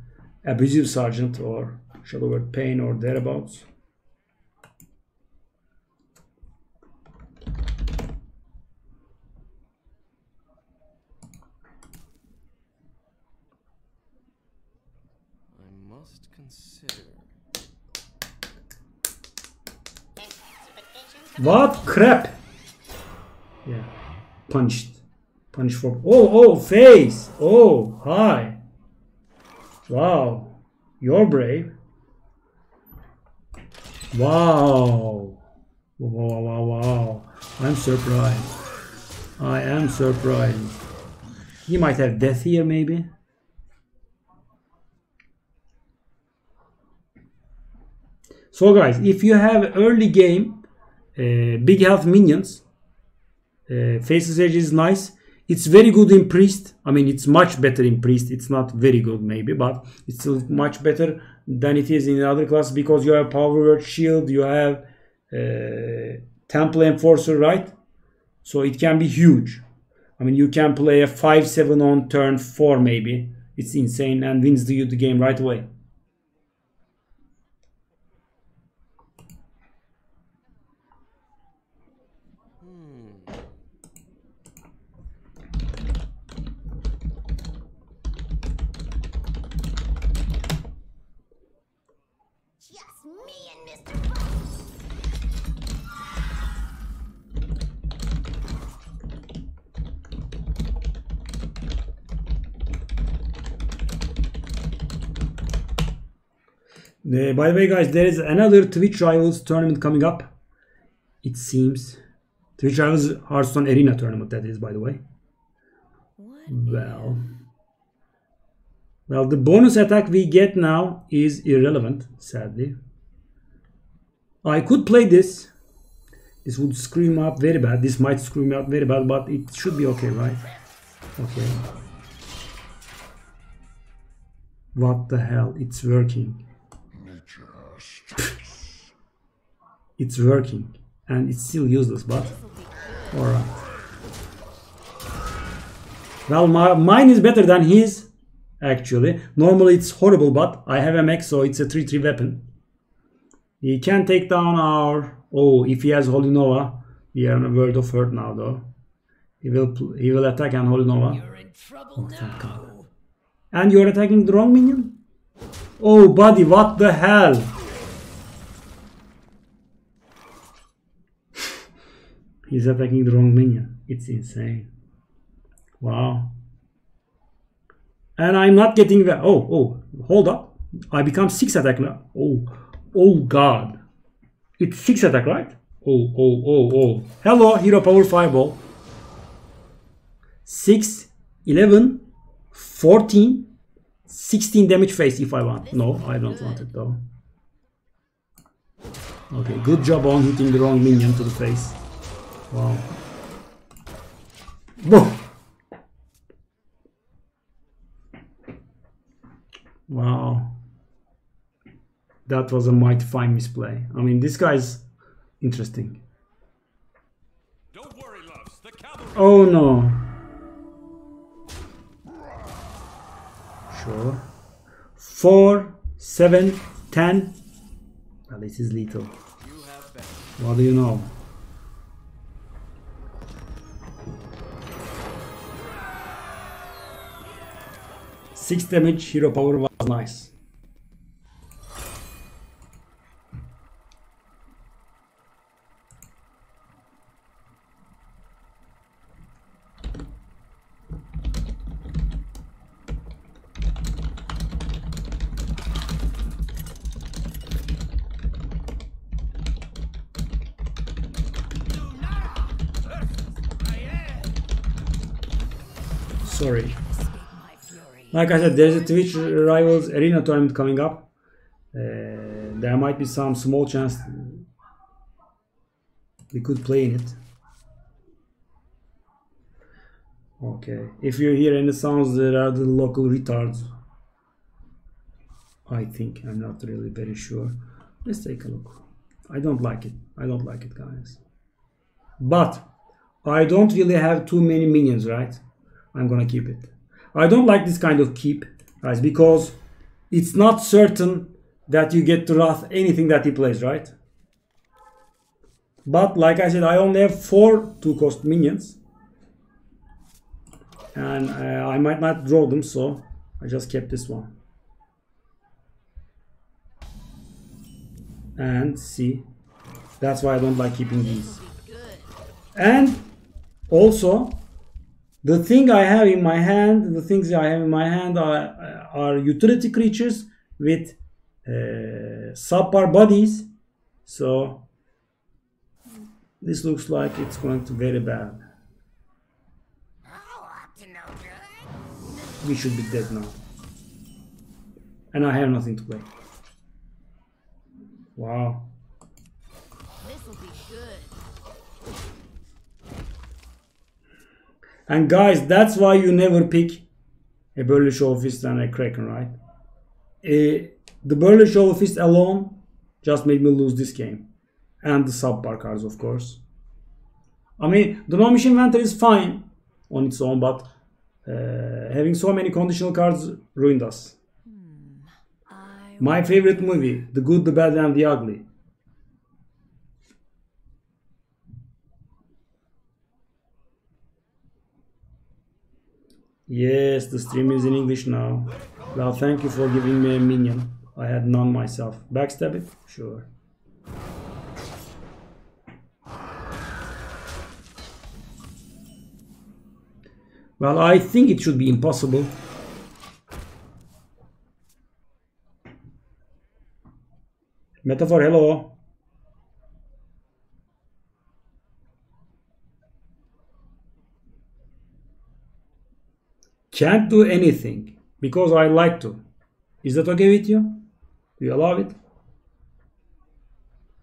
Abusive Sergeant or Shadow Word Pain or thereabouts. What crap? Yeah, punched for. Oh, face. Oh, hi. Wow, you're brave. Wow. Wow. I'm surprised. I am surprised. He might have death here, maybe. So, guys, if you have early game. Big health minions. Faceless Edge is nice. It's very good in Priest. I mean, it's much better in Priest. It's not very good maybe, but it's still much better than it is in other classes because you have Power Word Shield, you have Temple Enforcer, right? So it can be huge. I mean, you can play a 5/7 on turn 4 maybe. It's insane and wins you the game right away. By the way, guys, there is another Twitch Rivals tournament coming up. It seems. Twitch Rivals Hearthstone Arena tournament, that is, by the way. Well, the bonus attack we get now is irrelevant, sadly. I could play this. This would screw me up very bad. This might screw me up very bad, but it should be okay, right? Okay. What the hell? It's working. It's working and it's still useless, but alright. Well, mine is better than his actually. Normally it's horrible, but I have MX, so it's a 3/3 weapon. He can take down our... Oh, if he has Holy Nova, We are on a World of Hurt now, though. He will attack and Holy Nova. You're in trouble Thank God. now. And you're attacking the wrong minion? Oh, buddy, what the hell? He's attacking the wrong minion. It's insane. Wow. And I'm not getting the... Oh, hold up. I become 6 attack now. Oh, God. It's 6 attack, right? Oh. Hello, Hero Power Fireball. 6, 11, 14, 16 damage face if I want. No, I don't want it though. Okay, good job on hitting the wrong minion to the face. Wow. Whoa. Wow. That was a mighty fine misplay. I mean, this guy's interesting. Don't worry, loves. The cavalry. Oh no. Sure. 4, 7, 10. Well, this is lethal. You have been. What do you know? Six damage, hero power was nice. Sorry. Like I said, there's a Twitch Rivals Arena tournament coming up. There might be some small chance we could play in it. Okay. If you hear any sounds, there are the local retards. I think. I'm not really very sure. Let's take a look. I don't like it. I don't like it, guys. But I don't really have too many minions, right? I'm gonna keep it. I don't like this kind of keep, guys, because it's not certain that you get to wrath anything that he plays, right? But like I said, I only have 4 2-cost minions. And I might not draw them, so I just kept this one. And see, that's why I don't like keeping these. And also, the thing I have in my hand, the things I have in my hand are utility creatures with subpar bodies. So this looks like it's going to be very bad. We should be dead now. And I have nothing to play. Wow. This'll be good. And guys, that's why you never pick a Burly Shovel Fist and a Kraken, right? The Burly Shovel Fist alone just made me lose this game. And the subpar cards, of course. I mean, the No Mission Inventory is fine on its own, but having so many conditional cards ruined us. My favorite movie, The Good, the Bad, and the Ugly. Yes, the stream is in English now. Well, thank you for giving me a minion. I had none myself. Backstab it? Sure. Well, I think it should be impossible. Metaphor, hello. Can't do anything because I like to. Is that okay with you? Do you allow it?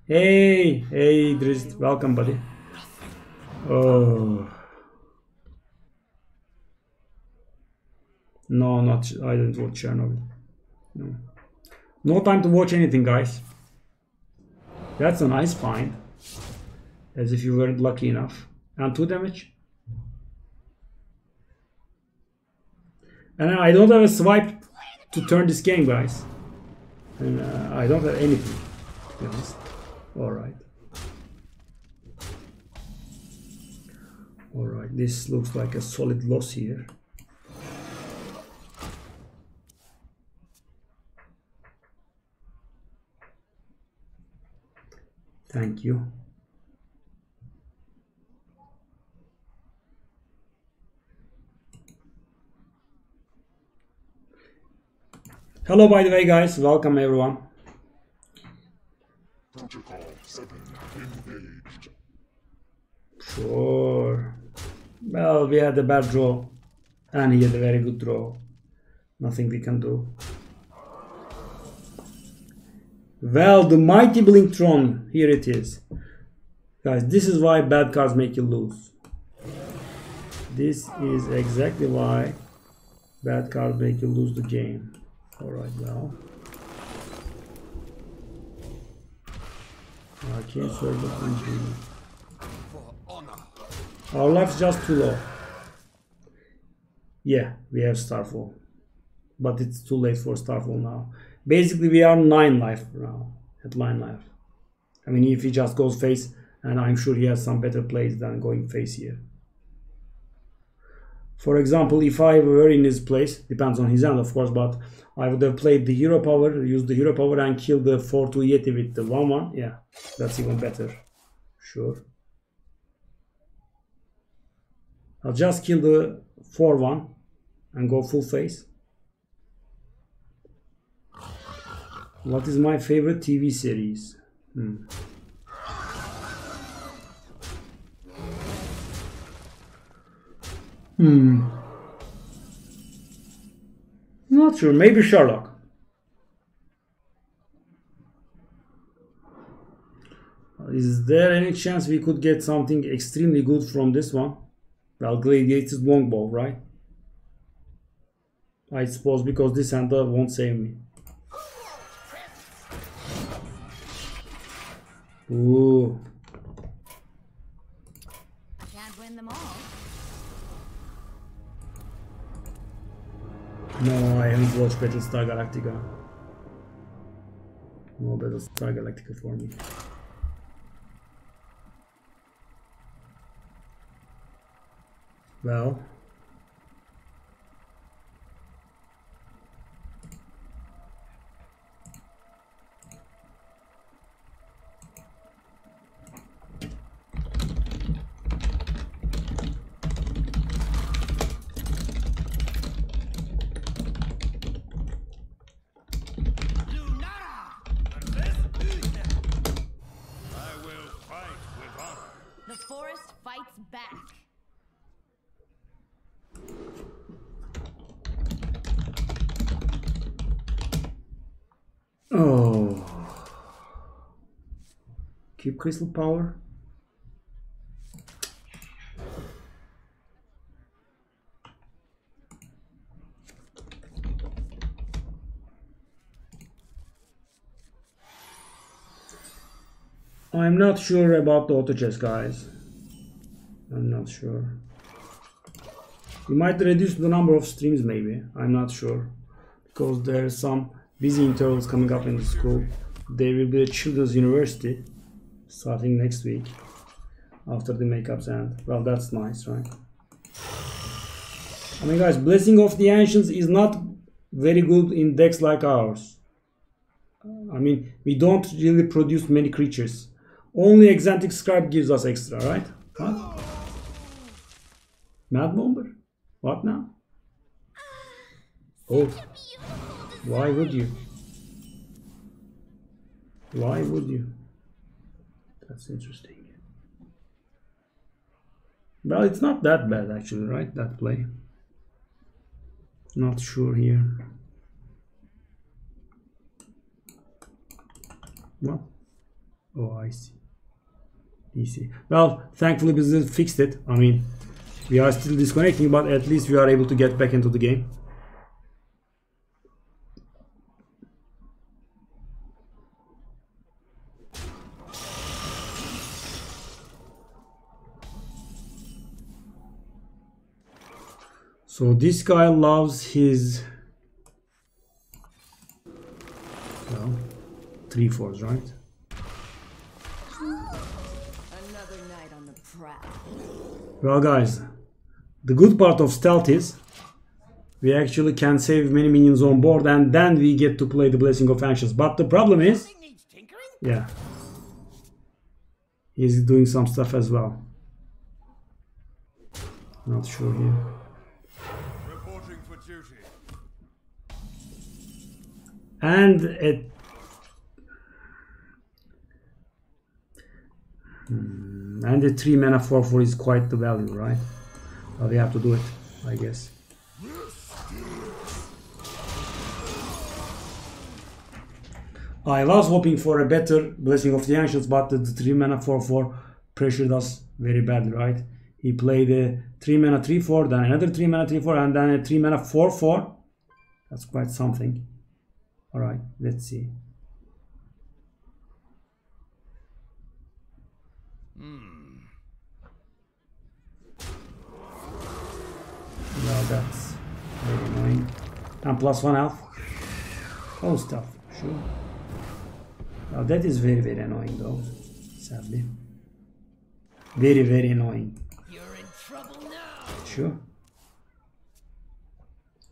Hey, Drizzt, welcome, buddy. Oh. No, not. I didn't watch Chernobyl. No. No time to watch anything, guys. That's a nice find. As if you weren't lucky enough. And 2 damage. And I don't have a swipe to turn this game, guys. And I don't have anything, to be honest. Alright. Alright, this looks like a solid loss here. Thank you. Hello, by the way, guys. Welcome, everyone. Protocol 7 engaged. Sure. Well, we had a bad draw. And he had a very good draw. Nothing we can do. Well, the mighty Blinktron. Here it is. Guys, this is why bad cards make you lose. This is exactly why bad cards make you lose the game. Alright, well. Okay, so our life's just too low. Yeah, we have Starfall. But it's too late for Starfall now. Basically, we are 9 life now. At 9 life. I mean, if he just goes face, and I'm sure he has some better plays than going face here. For example, if I were in his place, depends on his hand of course, but I would have played the hero power, used the hero power and killed the 4-2 Yeti with the 1-1. Yeah, that's even better. Sure. I'll just kill the 4-1 and go full face. What is my favorite TV series? Not sure. Maybe Sherlock. Is there any chance we could get something extremely good from this one? Well, Gladiator's Longbow, right? I suppose because this hand won't save me. Ooh. Can't win them all. No, I haven't watched Battlestar Galactica. No Battlestar Galactica for me. Well. Oh. Keep crystal power. I'm not sure about the auto chess, guys. I'm not sure. We might reduce the number of streams, maybe. I'm not sure. Because there's some busy intervals coming up in the school. There will be a children's university starting next week after the makeups end. Well, that's nice, right? I mean, guys, Blessing of the Ancients is not very good in decks like ours. I mean, we don't really produce many creatures. Only Exantic Scribe gives us extra, right? What? Mad Bomber? What now? Oh. Why would you? Why would you? That's interesting. Well, it's not that bad actually, right? That play. Not sure here. Well, oh, I see. DC. Well, thankfully business fixed it. I mean, we are still disconnecting, but at least we are able to get back into the game. So this guy loves his, well, 3/4, right? Another night on the prowl. Well guys, the good part of stealth is we actually can save many minions on board and then we get to play the Blessing of Ancients. But the problem is, yeah, he's doing some stuff as well. Not sure here. Reporting for duty. And the 3 mana 4/4 is quite the value, right? But we have to do it, I guess. I was hoping for a better Blessing of the Ancients, but the 3 mana 4/4 pressured us very badly, right? He played a 3 mana 3/4, then another 3 mana 3/4, and then a 3 mana 4/4. That's quite something. Alright, let's see. Well, that's very annoying. And +1 health. Oh, stuff, sure. Well, that is very, very annoying though, sadly. Very, very annoying. You're in trouble now. Sure.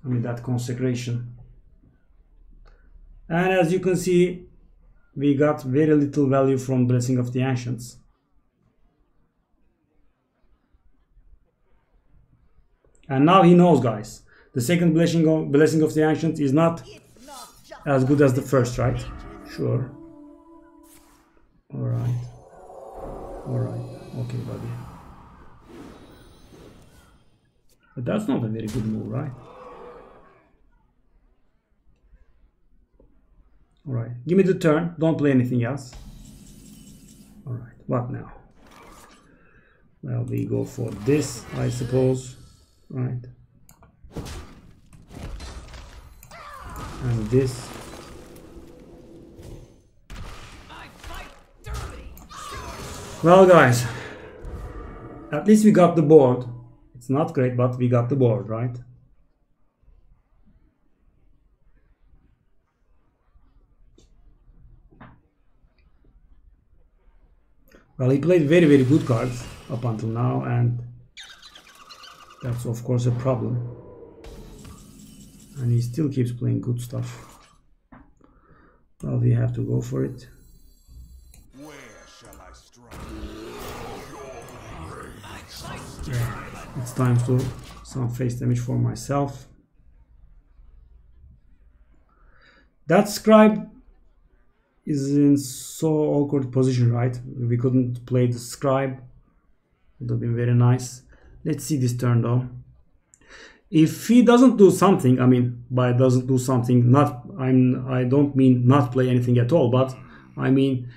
I mean, that consecration. And as you can see, we got very little value from Blessing of the Ancients. And now he knows, guys. The second Blessing of the Ancients is not as good as the first, right? Sure. Alright. Alright. Okay, buddy. But that's not a very good move, right? Alright. Give me the turn. Don't play anything else. Alright. What now? Well, we go for this, I suppose. Right. And this. Well, guys, at least we got the board. It's not great, but we got the board, right? Well, he played very, very good cards up until now, and that's of course a problem. And he still keeps playing good stuff. Well, we have to go for it. Yeah, it's time to some face damage for myself. That scribe is in so awkward position, right? We couldn't play the scribe. It would have been very nice. Let's see this turn though. If he doesn't do something, I mean, by doesn't do something, I don't mean not play anything at all, but I mean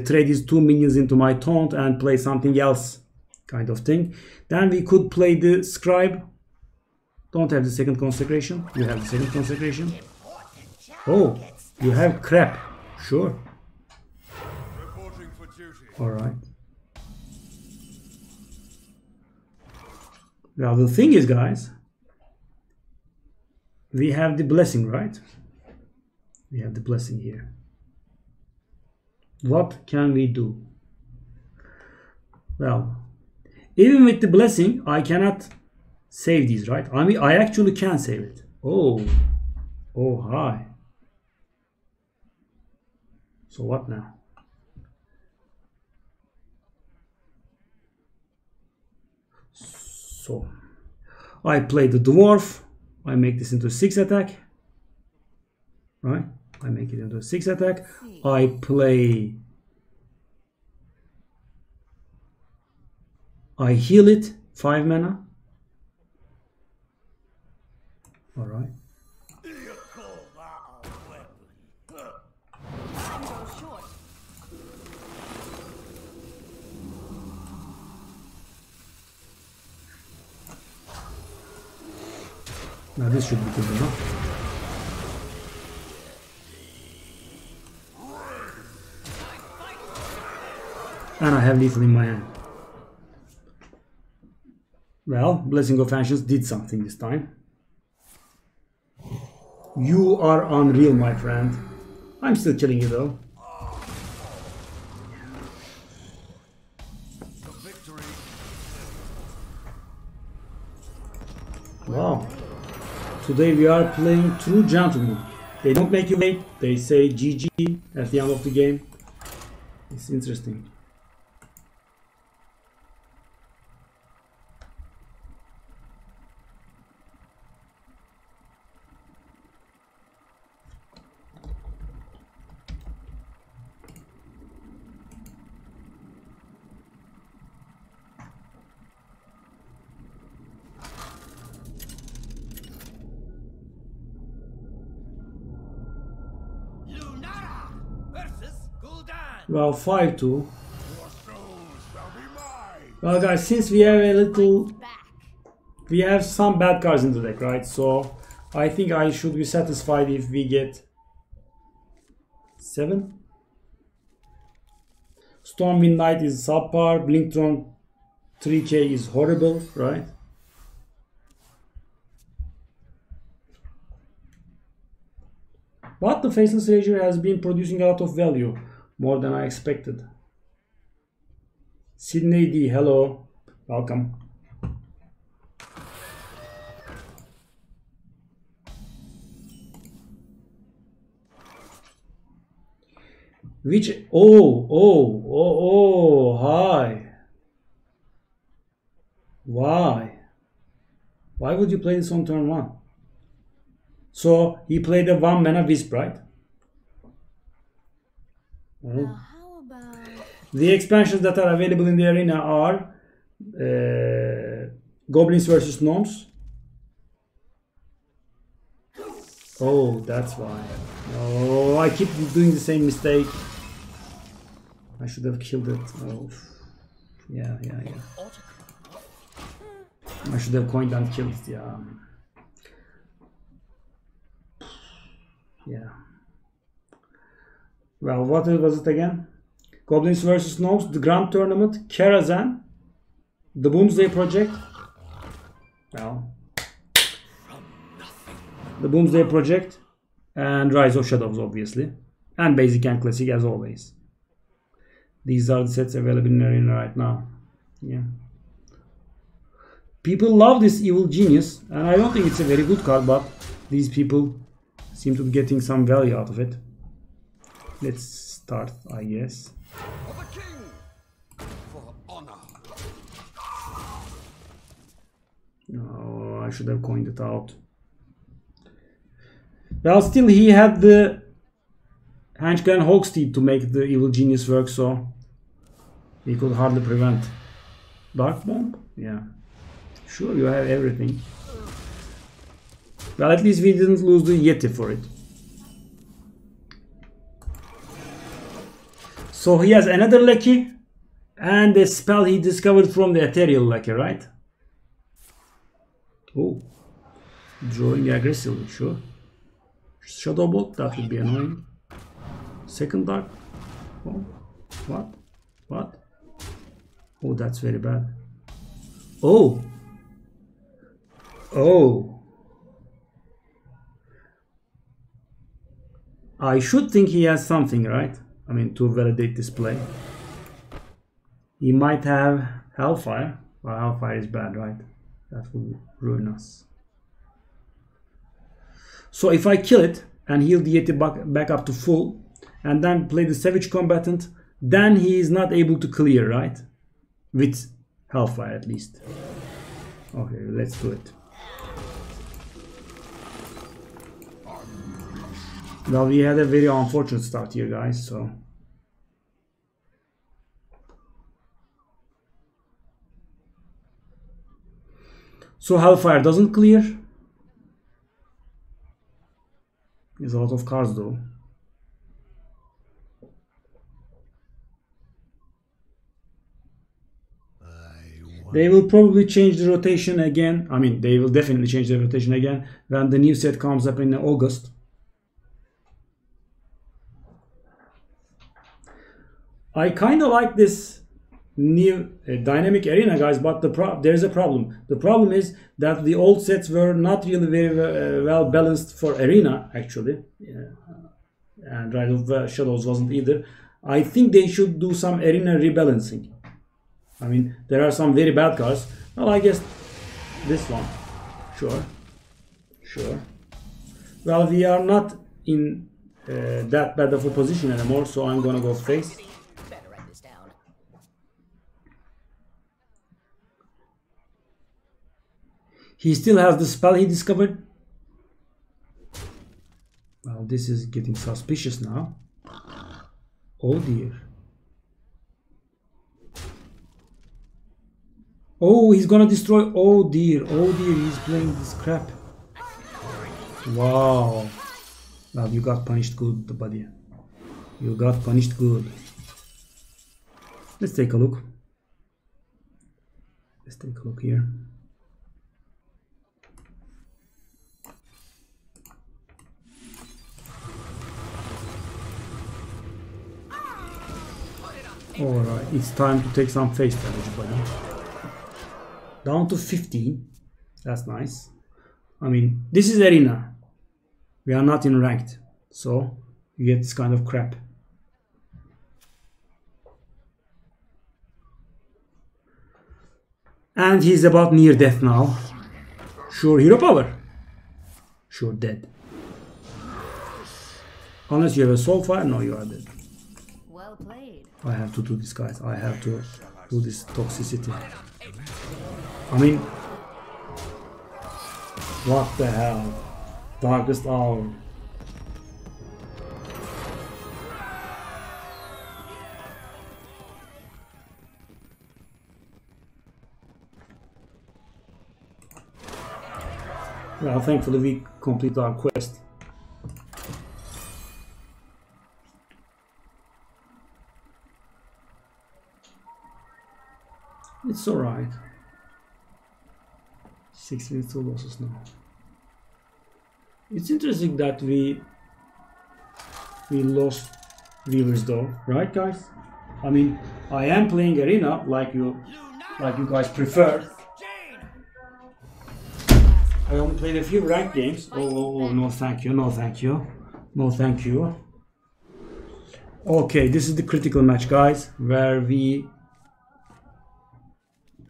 trade these 2 minions into my taunt and play something else, kind of thing. Then we could play the scribe. Don't have the second consecration. You have the second consecration. Oh, you have crap. Sure. Reporting for duty. All right. Well, the thing is, guys, we have the blessing, right? We have the blessing here. What can we do? Well, even with the blessing, I cannot save these, right? I mean, I actually can save it. Oh, hi. So what now? So I play the dwarf. I make this into a 6 attack. Right? I make it into a 6 attack. I heal it 5 mana. All right. Now this should be good enough. And I have lethal in my hand. Well, Blessing of Ancients did something this time. You are unreal, my friend. I'm still killing you though. Today we are playing true gentlemen. They don't make you wait. They say GG at the end of the game. It's interesting. Well, 5-2. Well, guys, since we have a little... We have some bad cards in the deck, right? So, I think I should be satisfied if we get 7. Stormwind Knight is subpar. Blingtron 3k is horrible, right? But the Faceless Rager has been producing a lot of value. More than I expected. Sydney D, hello. Welcome. Which... Oh, hi. Why? Why would you play this on turn 1? So, he played a 1-mana Wisp, right? How about... The expansions that are available in the arena are Goblins versus Gnomes. Oh, that's why. Oh, I keep doing the same mistake. I should have killed it. Oh, yeah. I should have coined and killed it, yeah. Well, what was it again? Goblins vs. Gnomes, the Grand Tournament, Karazhan, the Boomsday Project. Well, the Boomsday Project and Rise of Shadows, obviously, and Basic and Classic as always. These are the sets available in the arena right now. Yeah. People love this Evil Genius, and I don't think it's a very good card, but these people seem to be getting some value out of it. Let's start, I guess. For the king! For honor! Oh, I should have coined it out. Well, still he had the Henchman Hogsteed to make the Evil Genius work, so he could hardly prevent. Dark Bomb? Yeah. Sure, you have everything. Well, at least we didn't lose the Yeti for it. So he has another Lucky and a spell he discovered from the Ethereal Lucky, right? Oh, drawing aggressively, sure. Shadow Bolt, that would be annoying. Second Dark. Oh, what? What? Oh, that's very bad. Oh. Oh. I should think he has something, right? I mean, to validate this play. He might have Hellfire. Well, Hellfire is bad, right? That will ruin us. So if I kill it and heal the Yeti back up to full, and then play the Savage Combatant, then he is not able to clear, right? With Hellfire at least. Okay, let's do it. Well, we had a very unfortunate start here, guys, so... So Hellfire doesn't clear. There's a lot of cards though. They will probably change the rotation again. I mean, they will definitely change the rotation again when the new set comes up in August. I kind of like this new dynamic arena, guys, but there's a problem. The problem is that the old sets were not really very well balanced for arena, actually. And Rise of Shadows wasn't either. I think they should do some arena rebalancing. I mean, there are some very bad cards. Well, I guess this one. Sure. Sure. Well, we are not in that bad of a position anymore, so I'm gonna go face. Better write this down. He still has the spell he discovered. Well, this is getting suspicious now. Oh dear. Oh, he's gonna destroy. Oh dear, he's playing this crap. Wow. Well, you got punished good, buddy. You got punished good. Let's take a look. Let's take a look here. Alright, it's time to take some face damage, buddy. Down to 15. That's nice. I mean, this is arena. We are not in ranked. So, you get this kind of crap. And he's about near death now. Sure, hero power. Sure, dead. Unless you have a soul fire, no, you are dead. Well played. I have to do this, guys. I have to do this toxicity. I mean, what the hell? Darkest hour. Well, thankfully we complete our quest. It's alright. 6 wins, 2 losses now. It's interesting that we lost viewers though, right guys? I mean, I am playing arena like you guys prefer. I only played a few ranked games. Oh, no thank you, no thank you. No thank you. Okay, this is the critical match, guys, where we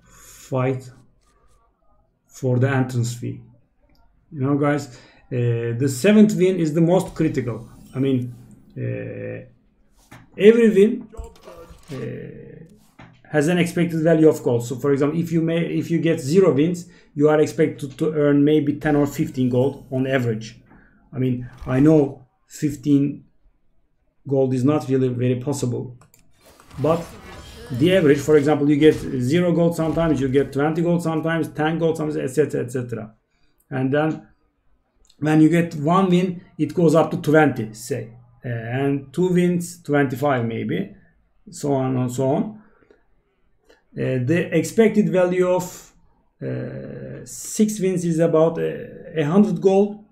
fight for the entrance fee. You know, guys, the 7th win is the most critical. I mean, every win has an expected value of gold. So for example, if you get 0 wins, you are expected to earn maybe 10 or 15 gold on average. I mean, I know 15 gold is not really very possible, but the average, for example, you get 0 gold sometimes, you get 20 gold sometimes, 10 gold sometimes, etc, etc. And then when you get 1 win, it goes up to 20, say, and 2 wins, 25 maybe, so on and so on. The expected value of 6 wins is about 100 gold,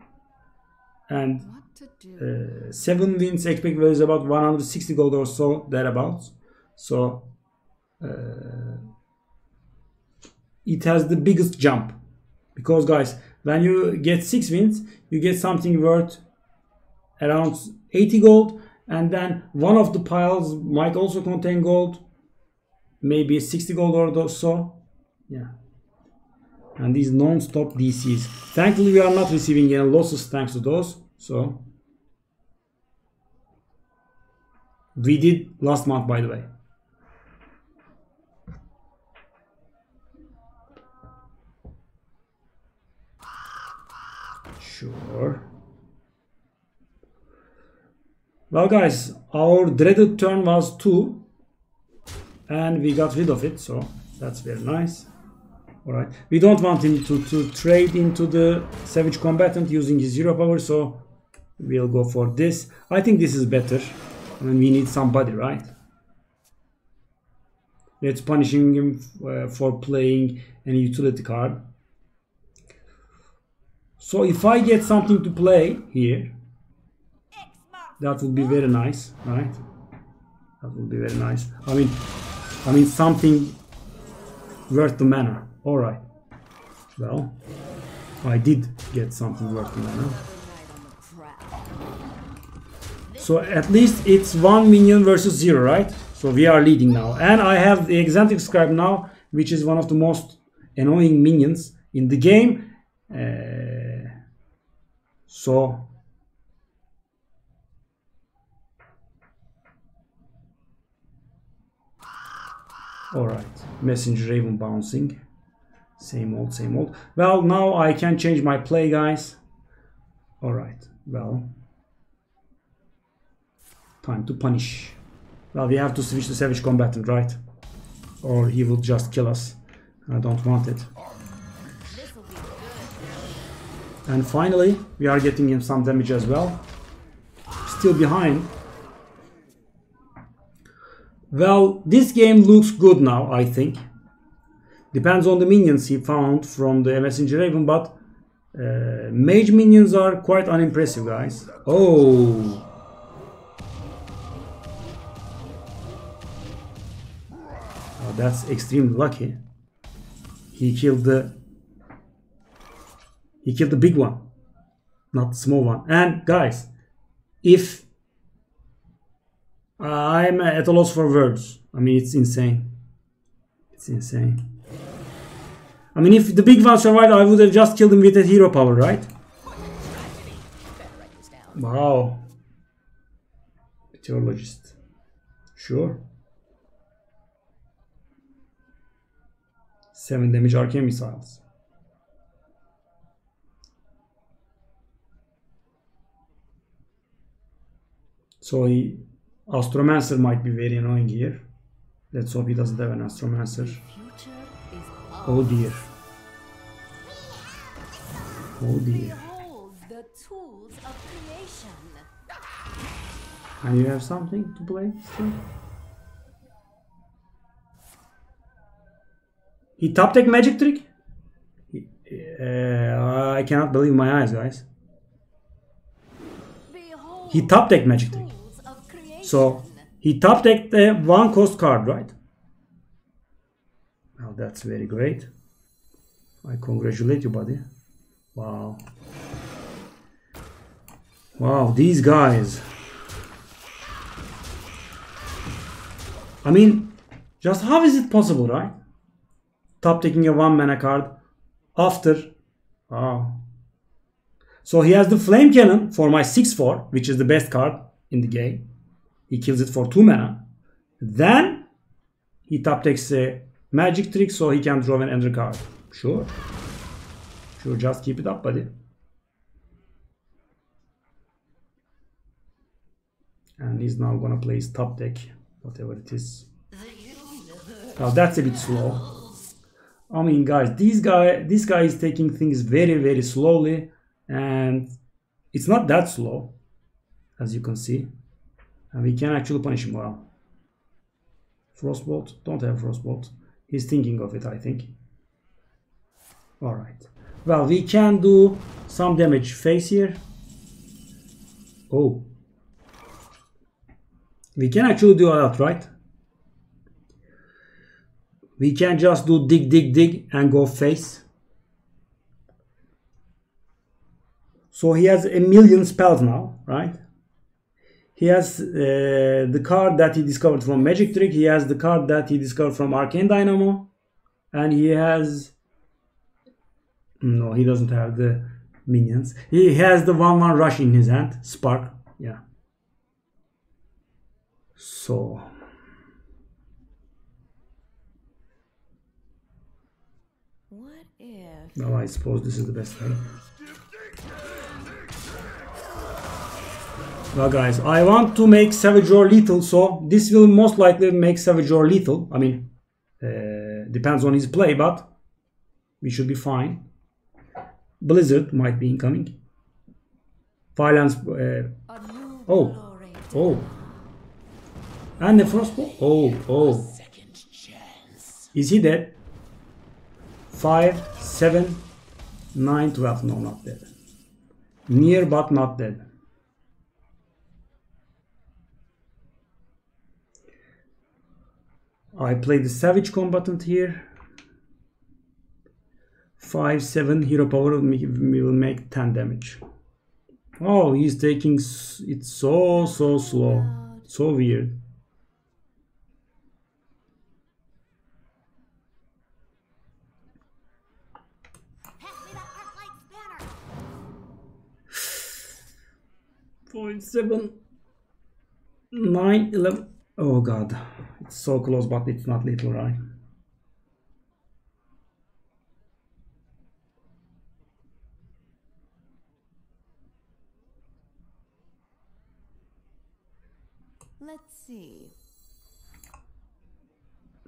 and 7 wins expected value is about 160 gold or so, thereabouts. So it has the biggest jump, because guys, when you get 6 wins, you get something worth around 80 gold, and then one of the piles might also contain gold, maybe 60 gold or so. Yeah. And these non-stop DCs, thankfully we are not receiving any losses thanks to those. So we did last month, by the way. Sure. Well guys, our dreaded turn was 2 and we got rid of it, so that's very nice. Alright, we don't want him to trade into the Savage Combatant using his 0 power, so we'll go for this. I think this is better. I mean, we need somebody, right? Let's punishing him for playing any utility card. So if I get something to play here, that would be very nice, right? That would be very nice. I mean something worth the mana. All right. Well, I did get something worth the mana. So at least it's 1 minion versus 0, right? So we are leading now, and I have the Eccentric Scribe now, which is one of the most annoying minions in the game. So alright, Messenger Raven bouncing. Same old, same old. Well, now I can change my play, guys. Alright, well. Time to punish. Well, we have to switch to Savage Combatant, right? Or he will just kill us. I don't want it. And finally, we are getting him some damage as well. Still behind. Well, this game looks good now, I think. Depends on the minions he found from the Messenger Raven, but mage minions are quite unimpressive, guys. Oh! Oh, that's extremely lucky. He killed the big one, not the small one. And guys, if I'm at a loss for words, I mean, it's insane. It's insane. I mean, if the big one survived, I would have just killed him with a hero power, right? Wow. Meteorologist. Sure. 7 damage arcane missiles. So Astromancer might be very annoying here. Let's hope he doesn't have an Astromancer. Oh dear. Oh dear. The tools of creation. And you have something to play still? He top deck magic trick? I cannot believe my eyes, guys. He top deck magic trick. So he top decked the 1 cost card, right? Well, that's very great. I congratulate you, buddy. Wow. Wow, these guys. I mean, just how is it possible, right? Top taking a 1 mana card after. Wow. So he has the Flame Cannon for my 6/4, which is the best card in the game. He kills it for 2 mana. Then he top takes a magic trick so he can draw an ender card. Sure. Sure, just keep it up, buddy. And he's now gonna play his top deck, whatever it is. Now that's a bit slow. I mean, guys, this guy is taking things very, very slowly, and it's not that slow, as you can see. And we can actually punish him well. Frostbolt, don't have Frostbolt. He's thinking of it, I think. Alright. Well, we can do some damage face here. Oh. We can actually do a lot, right? We can just do dig, dig, dig and go face. So he has a million spells now, right? He has the card that he discovered from Magic Trick. He has the card that he discovered from Arcane Dynamo. And he has... No, he doesn't have the minions. He has the 1/1 rush in his hand. Spark. Yeah. So... What if? Well, I suppose this is the best way. Well, guys, I want to make Savage Roar lethal, so this will most likely make Savage Roar lethal. I mean, depends on his play, but we should be fine. Blizzard might be incoming. Violence. Oh. And the Frostbolt. Oh. Is he dead? 5, 7, 9, 12. No, not dead. Near but not dead. I play the Savage Combatant here. 5, 7 hero power will make 10 damage. Oh, he's taking it so slow. So weird. 6.7, 9, 11. Oh god, it's so close, but it's not little, right? Let's see.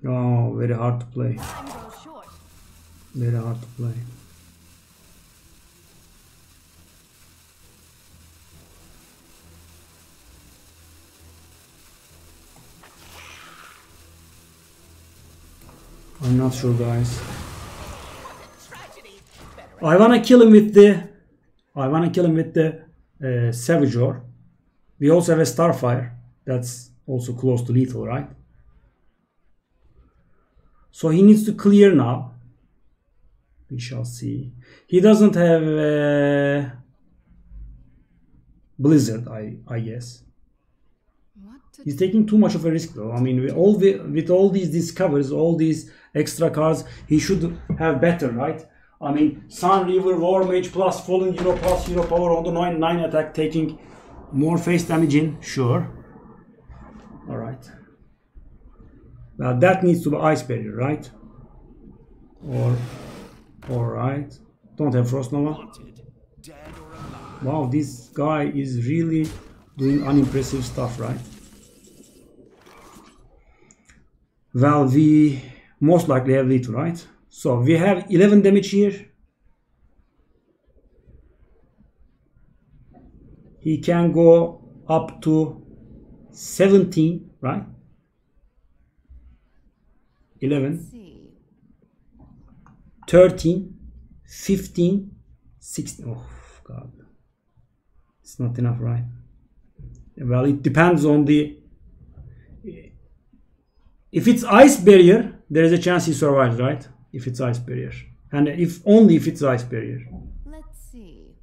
Oh, very hard to play. Time goes short. Very hard to play. I'm not sure, guys. I wanna kill him with the. Savage Ore. We also have a Starfire. That's also close to lethal, right? So he needs to clear now. We shall see. He doesn't have Blizzard, I guess. He's taking too much of a risk, though. I mean, with all these discoveries, all these extra cards, he should have better, right? I mean, Sun River, War Mage plus Fallen Hero plus Hero Power on the 9 attack, taking more face damage in, sure. Alright. Well, that needs to be Ice Barrier, right? Or, alright. Don't have Frost Nova. Wow, this guy is really doing unimpressive stuff, right? Well, we most likely have lethal, right? So we have 11 damage here. He can go up to 17, right? 11, 13, 15, 16. Oh, God. It's not enough, right? Well, it depends on the... If it's Ice Barrier, there is a chance he survives, right? If it's Ice Barrier. And if only if it's Ice Barrier. Let's see.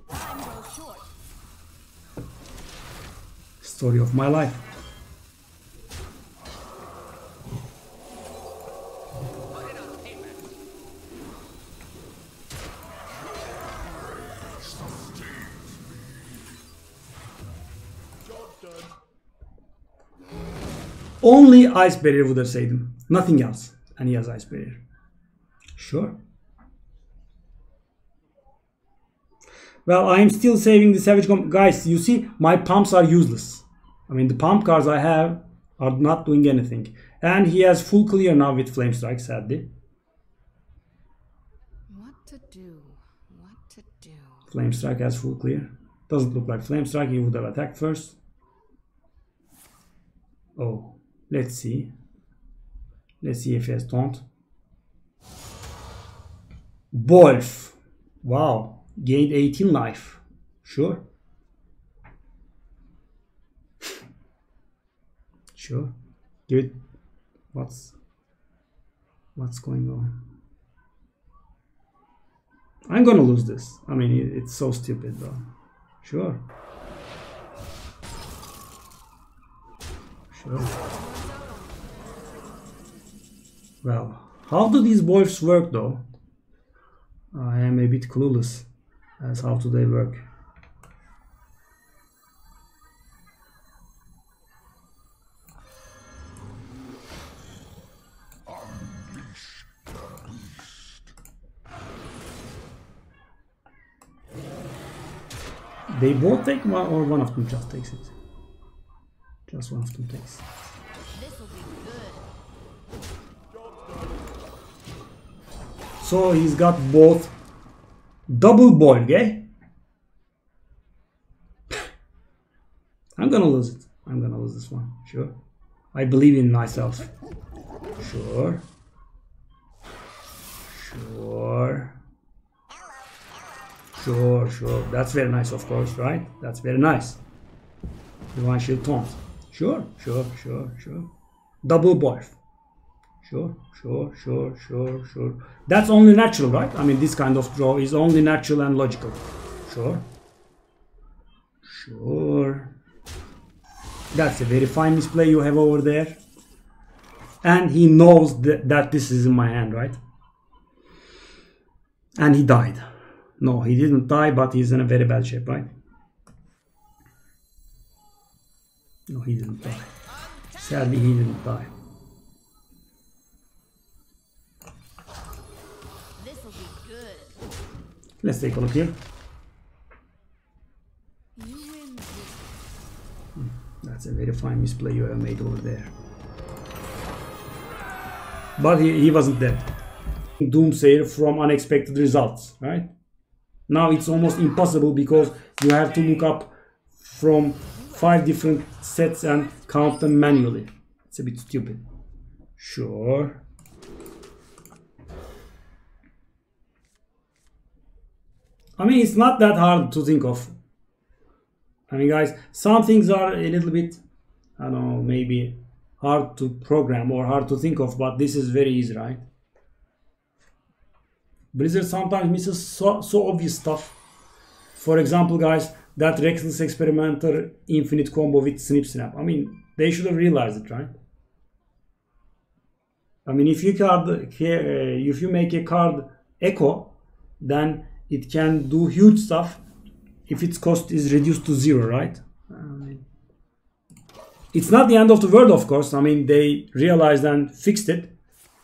Time goes short. Story of my life. Only Ice Barrier would have saved him. Nothing else. And he has Ice Barrier. Sure. Well, I'm still saving the Savage Guys, you see, my pumps are useless. I mean, the pump cards I have are not doing anything. And he has full clear now with Flame Strike, sadly. What to do? What to do? Flame Strike has full clear. Doesn't look like Flame Strike. He would have attacked first. Oh, let's see. Let's see if he has Taunt. Wolf. Wow. Gained 18 life. Sure. Sure. Give it. What's going on? I'm gonna lose this. I mean, it's so stupid though. Sure. Sure. Well, how do these wolves work though? I am a bit clueless as how do they work. They both take one, or one of them just takes it? Just one of them takes. This'll be good. So he's got both. Double boil, okay? I'm gonna lose it. I'm gonna lose this one. Sure. I believe in myself. Sure. Sure. Sure, sure. That's very nice, of course, right? That's very nice. Divine Shield Taunt. Sure, sure, sure, sure. Double boil. Sure, sure, sure, sure, sure. That's only natural, right? I mean, this kind of draw is only natural and logical. Sure. Sure. That's a very fine misplay you have over there. And he knows that this is in my hand, right? And he died. No, he didn't die, but he's in a very bad shape, right? No, he didn't die. Sadly, he didn't die. This'll be good. Let's take a look here. You win this. That's a very fine misplay you have made over there. But he wasn't dead. Doomsayer from unexpected results, right? Now it's almost impossible because you have to look up from 5 different sets and count them manually. It's a bit stupid. Sure. I mean, it's not that hard to think of. I mean, guys, some things are a little bit, I don't know, maybe hard to program or hard to think of, but this is very easy, right? Blizzard sometimes misses so obvious stuff. For example, guys, that Reckless Experimenter infinite combo with Snip Snap. I mean, they should have realized it, right? I mean, if you make a card Echo, then it can do huge stuff if its cost is reduced to 0, right? I mean, it's not the end of the world, of course. I mean, they realized and fixed it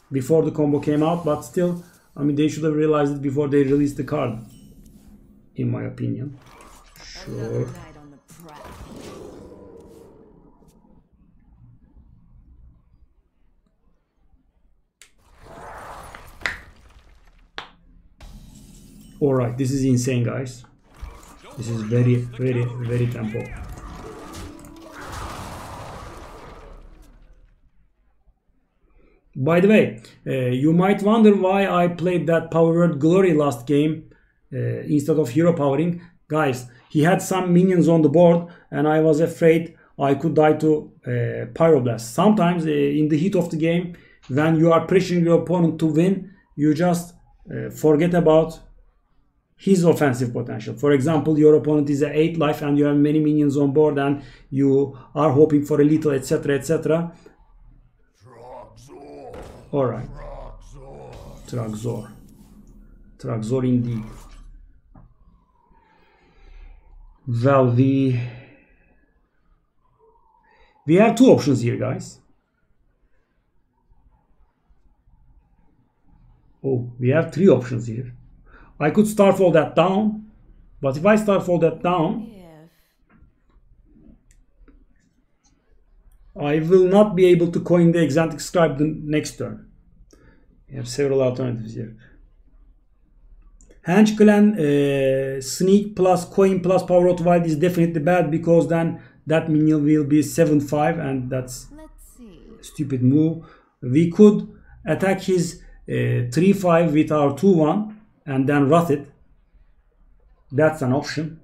before the combo came out, but still, I mean, they should have realized it before they released the card, in my opinion. Sure. Night on the prowl. Alright, this is insane, guys. This is very tempo. By the way, you might wonder why I played that Power Word Glory last game instead of Hero Powering. Guys, he had some minions on the board and I was afraid I could die to Pyroblast. Sometimes in the heat of the game, when you are pressuring your opponent to win, you just forget about his offensive potential. For example, your opponent is at 8 life and you have many minions on board and you are hoping for a little, etc, etc. Alright. Tragzor. Tragzor indeed. Well, we have 2 options here, guys. Oh, we have 3 options here. I could Starfall that down, but if I Starfall that down, I will not be able to coin the Exantic Scribe the next turn. We have several alternatives here. Hench Clan Sneak plus Coin plus Power of Wild is definitely bad because then that minion will be 7-5 and that's a stupid move. We could attack his 3-5 with our 2-1 and then Wrath it. That's an option.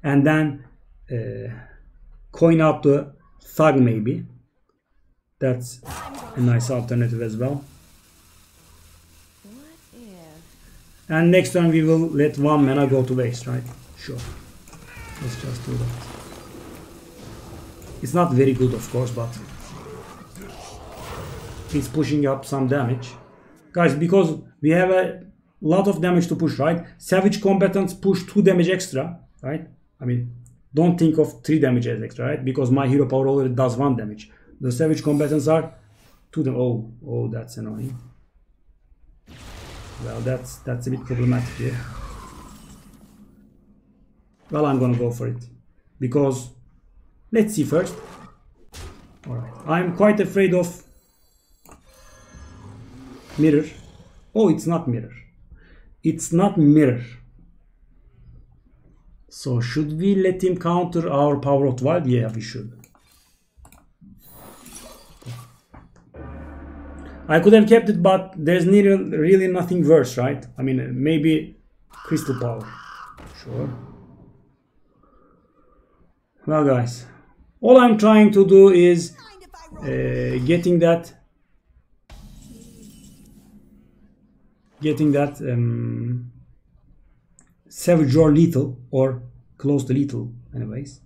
And then coin out the Thug maybe. That's a nice alternative as well. And next time we will let 1 mana go to waste, right? Sure. Let's just do that. It's not very good, of course, but it's pushing up some damage. Guys, because we have a lot of damage to push, right? Savage Combatants push 2 damage extra, right? I mean, don't think of 3 damage as extra, right? Because my hero power already does 1 damage. The Savage Combatants are 2 damage. Oh, that's annoying. Well, that's a bit problematic here. Well, I'm gonna go for it. Because, let's see first. Alright, I'm quite afraid of Mirror. Oh, it's not Mirror. It's not Mirror. So, should we let him counter our Power of Wild? Yeah, we should. I could have kept it, but there's really nothing worse, right? I mean, maybe Crystal Power. Sure. Well, guys, all I'm trying to do is getting that Savage or lethal or close to lethal Anyways,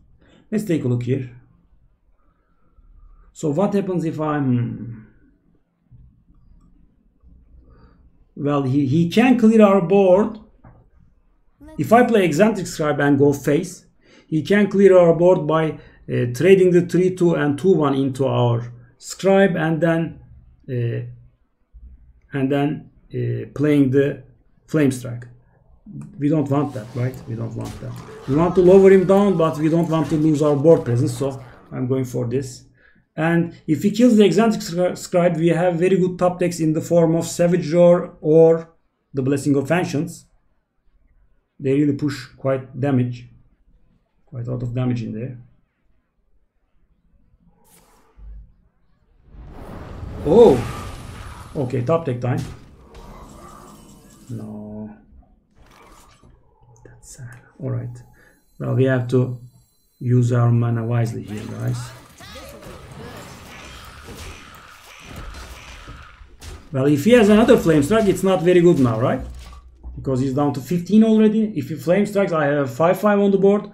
let's take a look here. So what happens if I'm... Well, he can clear our board. If I play Eccentric Scribe and go face, he can clear our board by trading the 3-2 and 2-1 into our Scribe and then playing the Flame Strike. We don't want that, right? We don't want that. We want to lower him down, but we don't want to lose our board presence, so I'm going for this. And if he kills the Eccentric Scribe, we have very good top decks in the form of Savage Roar or the Blessing of Ancients. They really push quite a lot of damage in there. Oh! Okay, top deck time. No. That's sad. Alright. Well, we have to use our mana wisely here, guys. Well, if he has another Flame Strike, it's not very good now, right? Because he's down to 15 already. If he Flame Strikes, I have 5-5 on the board.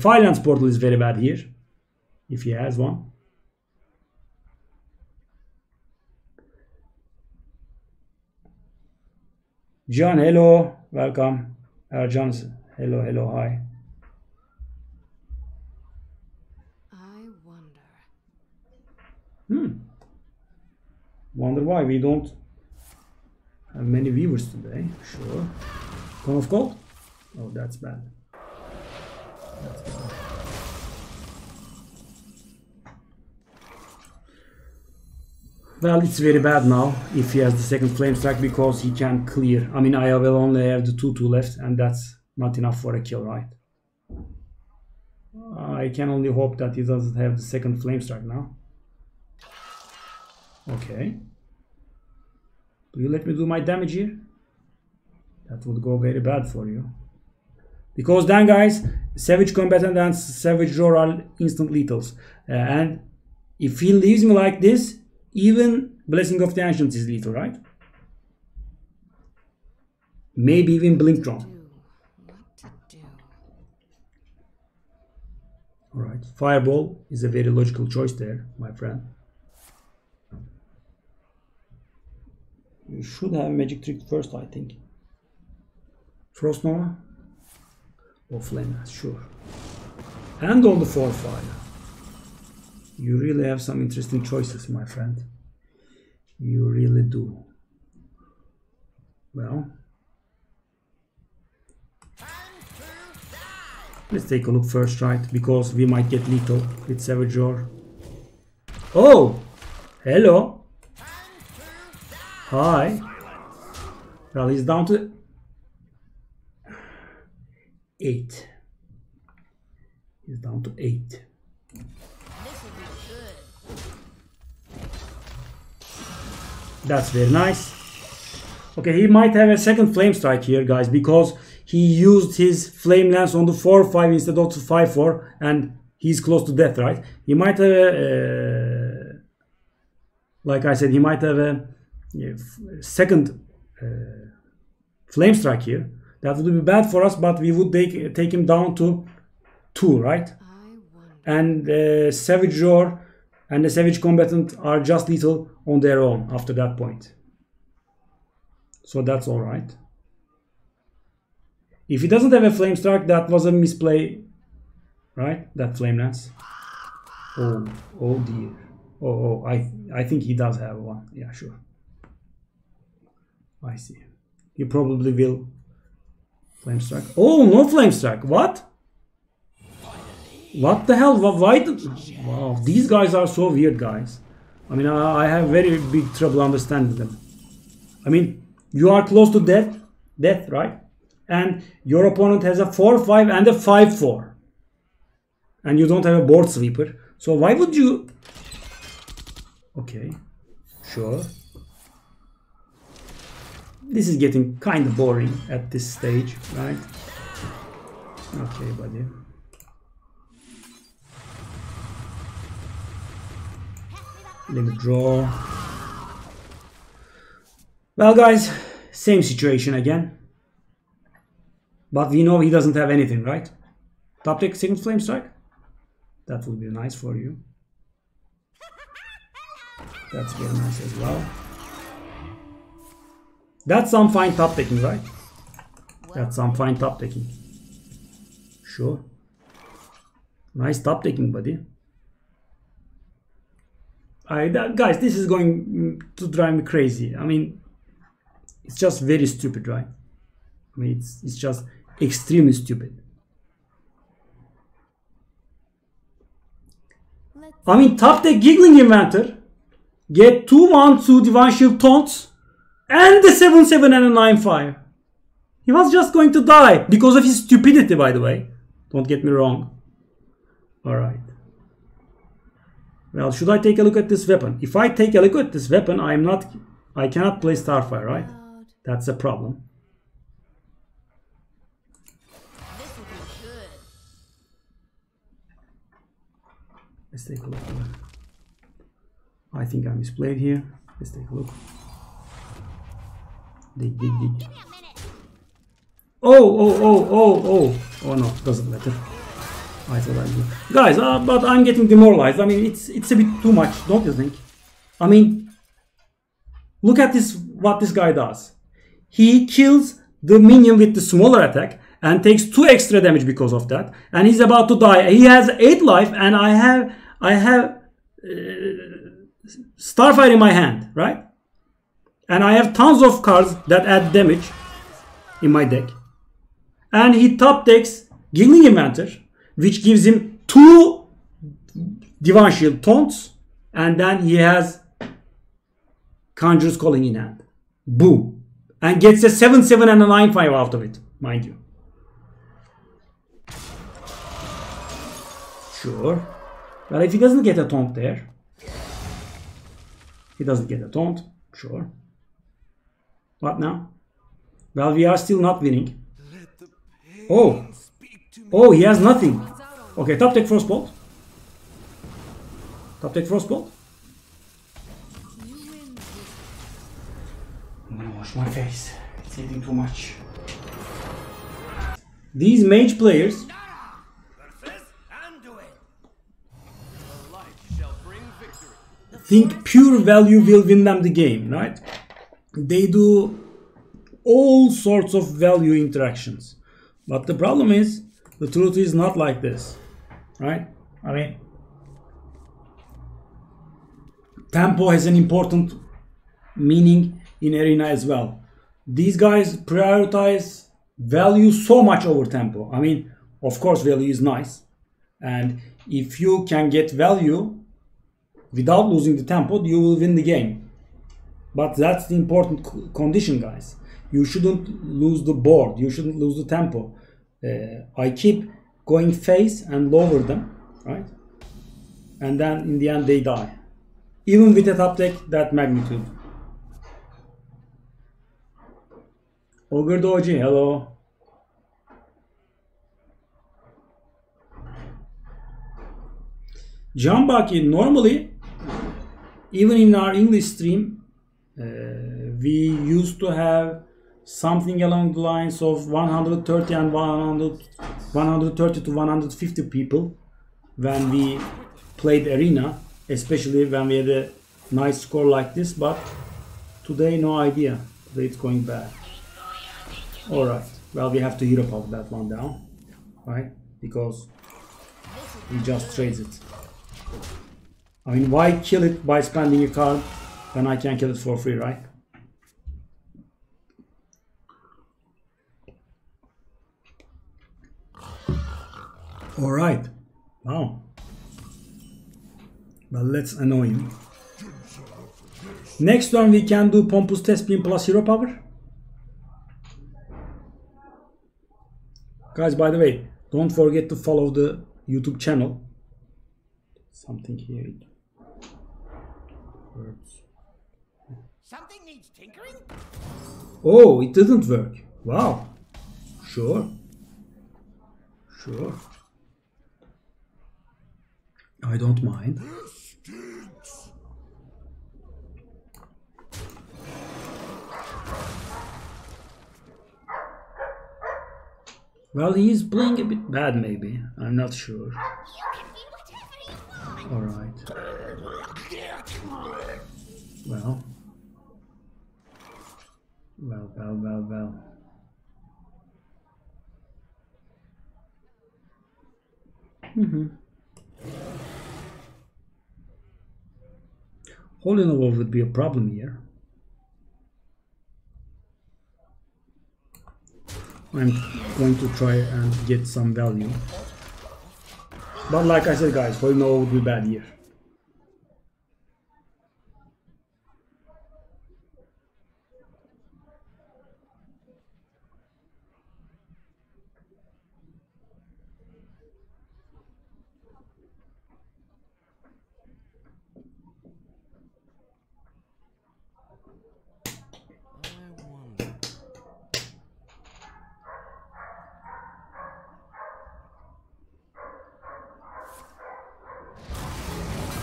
Firelands Portal is very bad here. If he has one. John, hello. Welcome. John, hello, hi. I wonder. Wonder why we don't have many viewers today. Sure. Cone of Cold? Oh, that's bad. That's bad. Well, it's very bad now if he has the second Flame Strike because he can clear. I mean, I will only have the 2-2 left and that's not enough for a kill, right? I can only hope that he doesn't have the second Flame Strike now. Okay. Do you let me do my damage here? That would go very bad for you. Because then, guys, Savage Combatant and Savage Roar are instant lethals. And if he leaves me like this, even Blessing of the Ancients is lethal, right? Maybe even Blink Drone. Alright, Fireball is a very logical choice there, my friend. You should have Magic Trick first, I think. Frost Nova or Flame, sure. And on the 4-5. You really have some interesting choices, my friend. You really do. Well, let's take a look first, right? Because we might get lethal with Savage Roar. Oh! Hello! Hi. Well, he's down to 8. He's down to 8. That's very nice. Okay, he might have a second Flame Strike here, guys, because he used his Flame Lance on the 4-5 instead of the 5-4, and he's close to death, right? He might have a, like I said, he might have a second Flame Strike here. That would be bad for us, but we would take him down to 2, right? And Savage Roar and the Savage Combatant are just lethal on their own after that point. So that's alright. If he doesn't have a Flame Strike, that was a misplay, right? That Flame Lance. Oh dear. Oh, I think he does have one. Yeah, sure. I see. He probably will Flame Strike. Oh, no Flame Strike. What? What the hell? Why? Wow, these guys are so weird, guys. I mean, I have very big trouble understanding them. I mean, you are close to death, right? And your opponent has a 4-5 and a 5-4. And you don't have a board sweeper. So why would you... Okay, sure. This is getting kind of boring at this stage, right? Okay, buddy. Let me draw. Well, guys, same situation again. But we know he doesn't have anything, right? Top deck second flame strike. That will be nice for you. That's very nice as well. That's some fine top decking, right? That's some fine top decking. Sure. Nice top decking, buddy. Guys, this is going to drive me crazy. I mean, it's just very stupid, right? I mean, it's just extremely stupid. I mean, top deck Giggling Inventor, get 2/1/2 Divine Shield taunts, and the 7/7 and a 9/5. He was just going to die because of his stupidity, by the way. Don't get me wrong. Alright. Well, should I take a look at this weapon? If I take a look at this weapon, I cannot play Starfire, right? That's a problem. This will be good. Let's take a look. I think I misplayed here. Let's take a look. Dig. Oh no, doesn't matter. I thought I did. Guys, but I'm getting demoralized. I mean, it's a bit too much, don't you think? I mean, look at this, what this guy does. He kills the minion with the smaller attack and takes 2 extra damage because of that. And he's about to die. He has 8 life, and I have Starfire in my hand, right? And I have tons of cards that add damage in my deck. And he top decks Giggling Inventor, which gives him 2 Divine Shield taunts, and then he has Conjurer's Calling in hand. Boom. And gets a 7/7 and a 9/5 out of it, mind you. Sure. Well, if he doesn't get a taunt there, he doesn't get a taunt, sure. What now? Well, we are still not winning. Oh, he has nothing. Okay, top deck Frostbolt. Top deck Frostbolt. I'm gonna wash my face. It's eating too much. These mage players think pure value will win them the game, right? They do all sorts of value interactions. But the problem is, the truth is not like this, right? I mean, tempo has an important meaning in Arena as well. These guys prioritize value so much over tempo. I mean, of course, value is nice. And if you can get value without losing the tempo, you will win the game. But that's the important condition, guys. You shouldn't lose the board. You shouldn't lose the tempo. I keep going face and lower them, right? And then in the end they die. Even with a top deck that magnitude. Ogre Doji, hello. Jambaki, normally, even in our English stream, we used to have something along the lines of 130 and 130 to 150 people when we played Arena, especially when we had a nice score like this. But today, no idea. Today it's going bad. Alright, well, we have to hero pop that one down, right? Because he just trades it. I mean, why kill it by spending a card when I can kill it for free, right? Alright. Wow. Well, let's annoy him. Next turn we can do Pompous Thespian plus hero power. Guys, by the way, don't forget to follow the YouTube channel. Something here. Words. Something needs tinkering? Oh, it didn't work. Wow. Sure. Sure. I don't mind. Well, he's playing a bit bad, maybe. I'm not sure. You can be whatever you want. Alright. Well. Well. Holding over would be a problem here. I'm going to try and get some value. But like I said, guys, holding over would be bad here.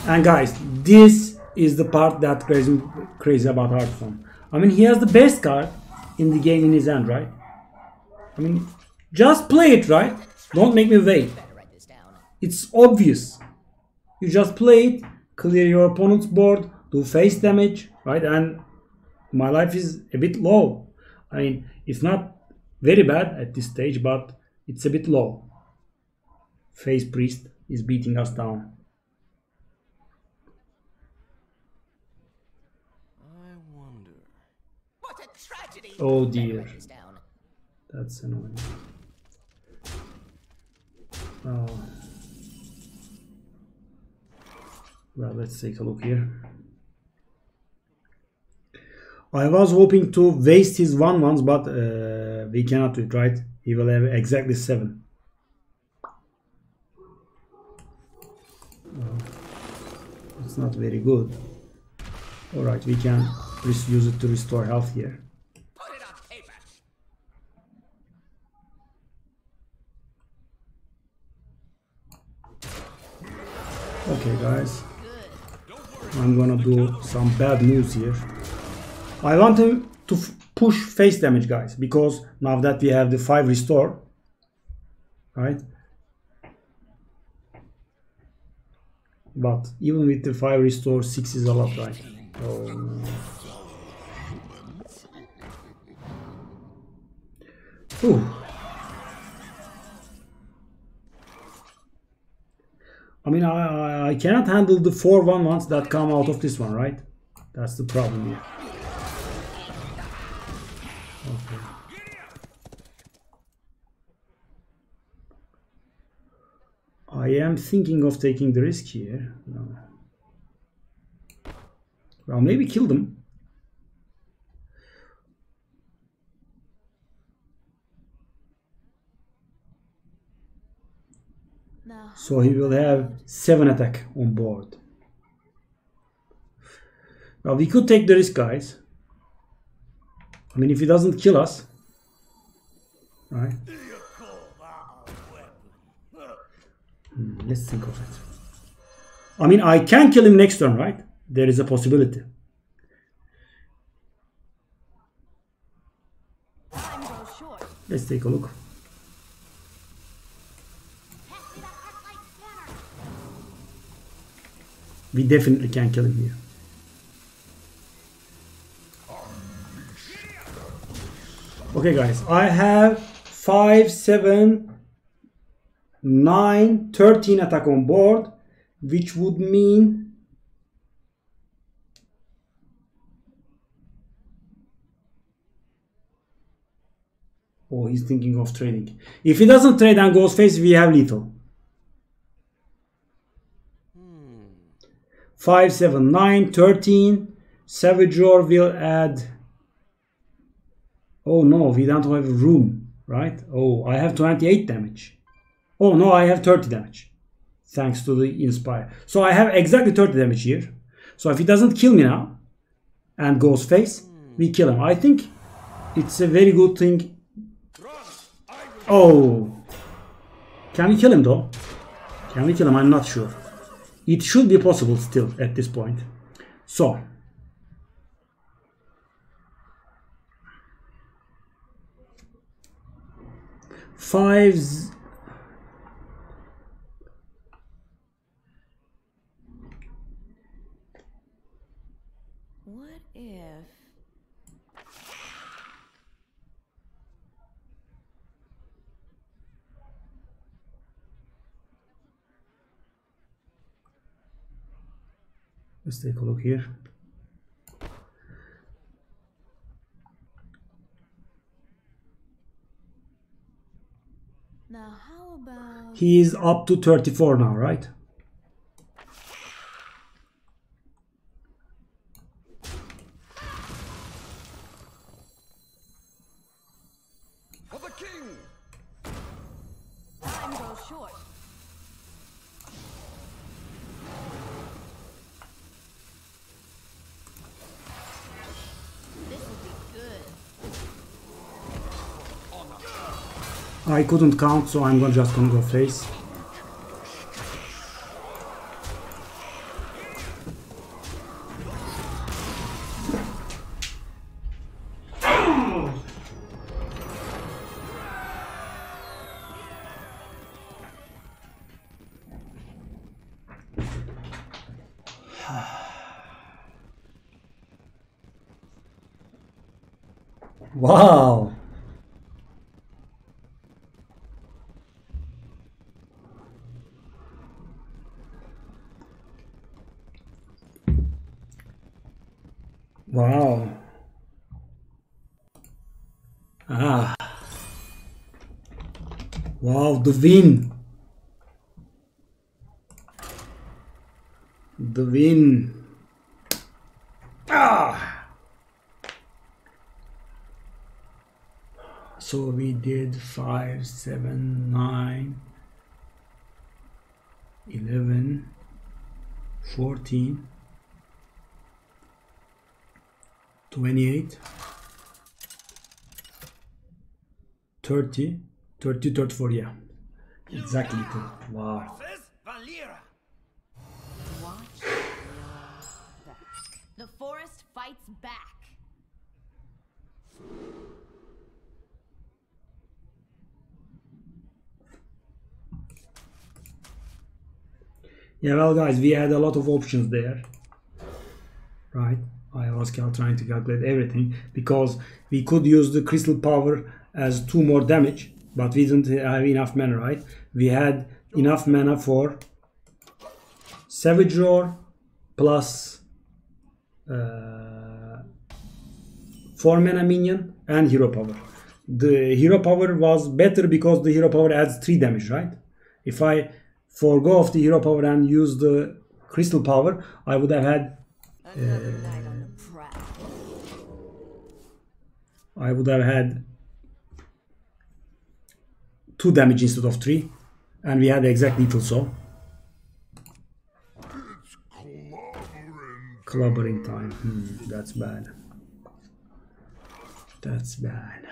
And guys, this is the part that crazy about Hearthstone. I mean, he has the best card in the game in his hand, right? I mean, just play it, right? Don't make me wait. It's obvious. You just play it, clear your opponent's board, do face damage, right? And my life is a bit low. I mean, it's not very bad at this stage, but it's a bit low. Face Priest is beating us down. Oh dear. That's annoying. Oh. Well, let's take a look here. I was hoping to waste his 1/1s, but we cannot do it, right? He will have exactly 7. It's not very good. Alright, we can use it to restore health here. Put it on paper. Okay, guys. I'm gonna do some bad moves here. I want him to push face damage, guys, because now that we have the 5 restore, right? But even with the 5 restore, 6 is a lot, right? Oh no. Whew. I mean, I cannot handle the 4 1/1s that come out of this one, right? That's the problem here. Okay. I am thinking of taking the risk here. No. Well, maybe kill them. No. So he will have 7 attack on board. Well, we could take the risk, guys. I mean, if he doesn't kill us, right? Let's think of it. I mean, I can kill him next turn, right? There is a possibility. Time goes short. Let's take a look. We definitely can kill him here. Okay, guys, I have 5, 7, 9, 13 attack on board, which would mean oh, he's thinking of trading. If he doesn't trade and goes face, we have lethal. 5, 7, 9, 13. Savage Roar will add. Oh no, we don't have room, right? Oh, I have 28 damage. Oh no, I have 30 damage. Thanks to the Inspire. So I have exactly 30 damage here. So if he doesn't kill me now and goes face, we kill him. I think it's a very good thing. Oh. Can we kill him though? Can we kill him? I'm not sure. It should be possible still at this point. So. 5s. What if? Let's take a look here. Now how about? He is up to 34 now, right? For the king! Time goes short. This will be good. I couldn't count, so I'm just gonna go face. Wow. Wow. Ah. Wow, the win. The win. Ah. So we did 5, 7, 9, 11, 14, 28, 30, 30, 34, yeah. Exactly. Wow. Watch. The forest fights back. Yeah, well guys, we had a lot of options there, right? I was trying to calculate everything because we could use the crystal power as 2 more damage, but we didn't have enough mana, right? We had enough mana for Savage Roar plus 4 mana minion and hero power. The hero power was better because the hero power adds 3 damage, right? If I forgo of the hero power and use the crystal power, I would have had Another night on the prowl. I would have had 2 damage instead of 3, and we had the exact lethal, so clobbering time. That's bad. That's bad.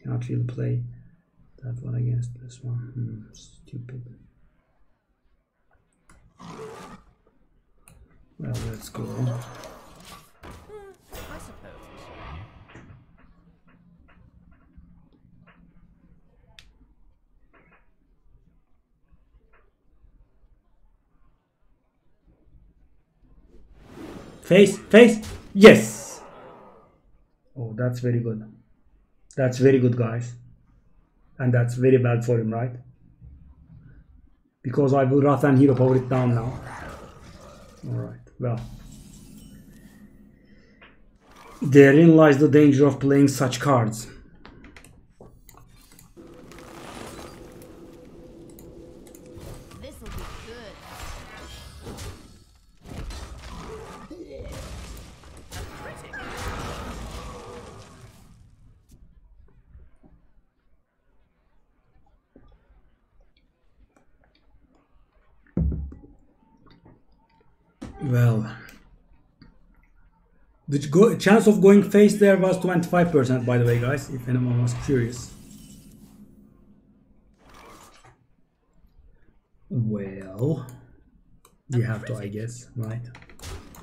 Cannot really play that one against this one. Stupid. Well, let's go. I suppose. Face, face, yes! Oh, that's very good. That's very good, guys. And that's very bad for him, right? Because I will Wrath and Hero power it down now. Alright, well. Therein lies the danger of playing such cards. This will be good. Well, the chance of going face there was 25%, by the way, guys, if anyone was curious. Well, we have to, I guess, right?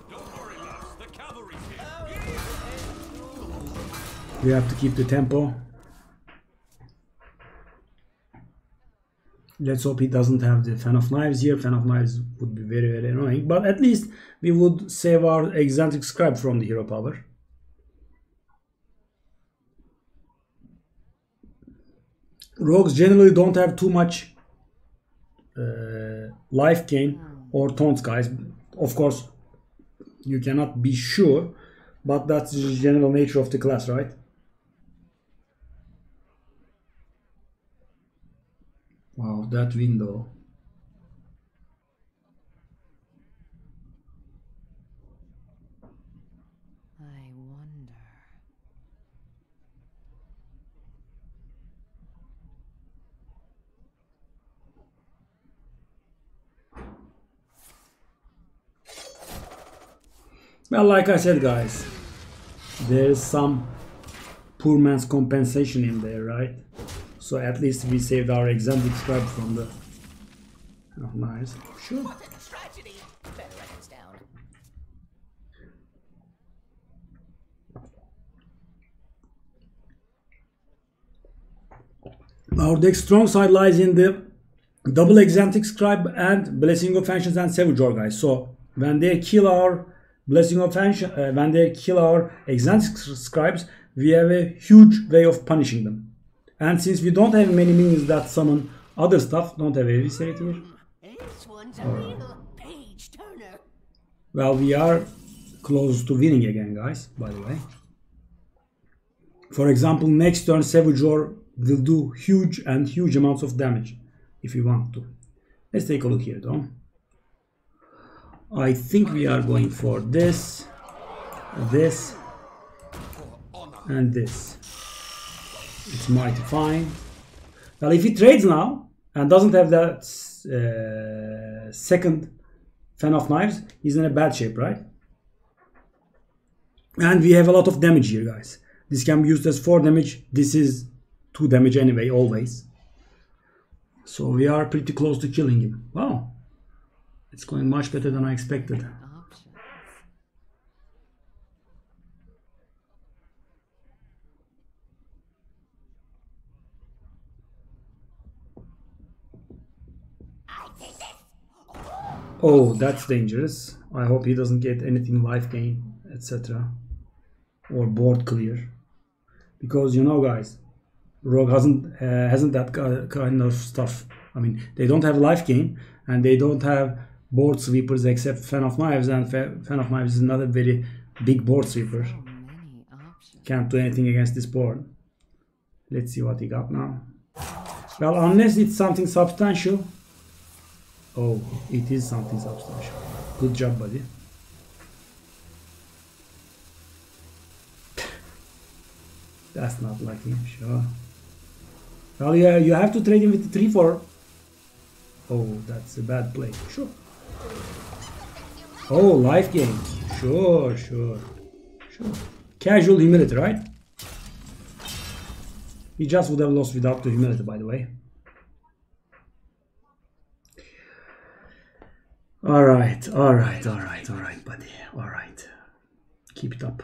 Don't worry, lads. The cavalry's here. We have to keep the tempo. Let's hope he doesn't have the Fan of Knives here. Fan of Knives would be very, very annoying. But at least we would save our Eccentric Scribe from the hero power. Rogues generally don't have too much life gain or taunts, guys. Of course, you cannot be sure, but that's the general nature of the class, right? Wow, that window. I wonder. Well, like I said, guys, there's some poor man's compensation in there, right? So at least we saved our Eccentric Scribe from the... Oh, nice. Sure. What a tragedy! Better write this down. Our deck's strong side lies in the double Eccentric Scribe and Blessing of Ancients and Savage War, guys. So when they kill our Blessing of Ancients, when they kill our Eccentric Scribes, we have a huge way of punishing them. And since we don't have many minions that summon other stuff, don't have a reset here. This one's a real page turner. Well, we are close to winning again, guys, by the way. For example, next turn Savage War will do huge amounts of damage if we want to. Let's take a look here though. I think we are going for this, this, and this. It's mighty fine. Well, if he trades now and doesn't have that second Fan of Knives, he's in a bad shape, right? And we have a lot of damage here, guys. This can be used as 4 damage. This is 2 damage anyway, always. So we are pretty close to killing him. Wow. It's going much better than I expected. Oh, that's dangerous. I hope he doesn't get anything life gain, etc. Or board clear. Because, you know, guys, Rogue hasn't that kind of stuff. I mean, they don't have life gain and they don't have board sweepers except Fan of Knives, and Fan of Knives is not a very big board sweeper. Can't do anything against this board. Let's see what he got now. Well, unless it's something substantial. Oh, it is something substantial. Good job, buddy. That's not lucky, sure. Well, yeah, you have to trade him with the 3-4. Oh, that's a bad play. Sure. Oh, life gain. Sure. Casual humility, right? He just would have lost without the humility, by the way. Alright, buddy. Alright. Keep it up.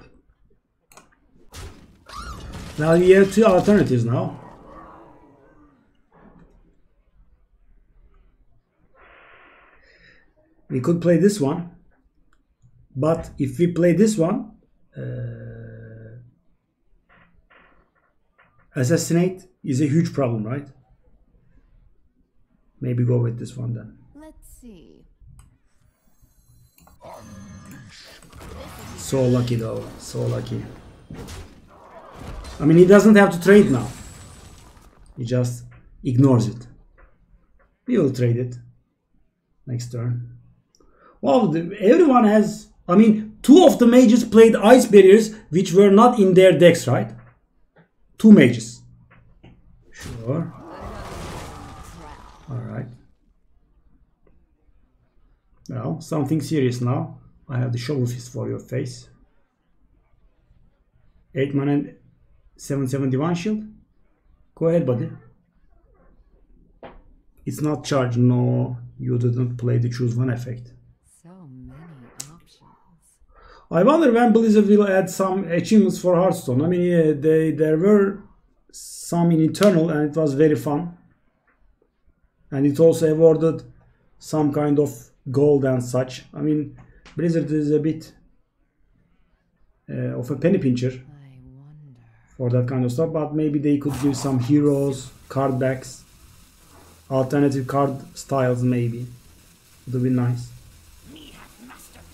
Now we have 2 alternatives now. We could play this one. But if we play this one, assassinate is a huge problem, right? Maybe go with this one then. Let's see. So lucky though, so lucky. I mean, he doesn't have to trade now. He just ignores it. We will trade it next turn. Wow, everyone has... I mean, 2 of the mages played ice barriers which were not in their decks, right? 2 mages. Sure. Alright. Well, something serious now. I have the shovel fist for your face. 8 mana and 771 shield. Go ahead, buddy. It's not charged. No, you didn't play the choose one effect. So many options. I wonder when Blizzard will add some achievements for Hearthstone. I mean, there were some in Eternal and it was very fun. And it also awarded some kind of gold and such. I mean, Blizzard is a bit of a penny pincher I wonder. for that kind of stuff, but maybe they could give some heroes, card decks, alternative card styles maybe. It would be nice.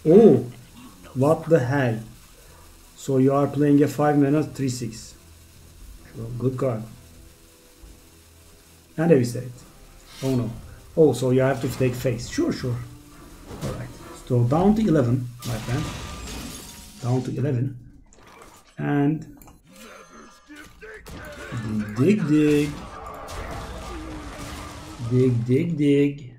Oh, what the hell? So you are playing a 5-mana 3/6. Sure, good card. And Eviscerate. Oh no. Oh, so you have to take face. Sure, sure. Alright. So down to 11, my friend. Down to 11. And dig, dig. Dig, dig, dig.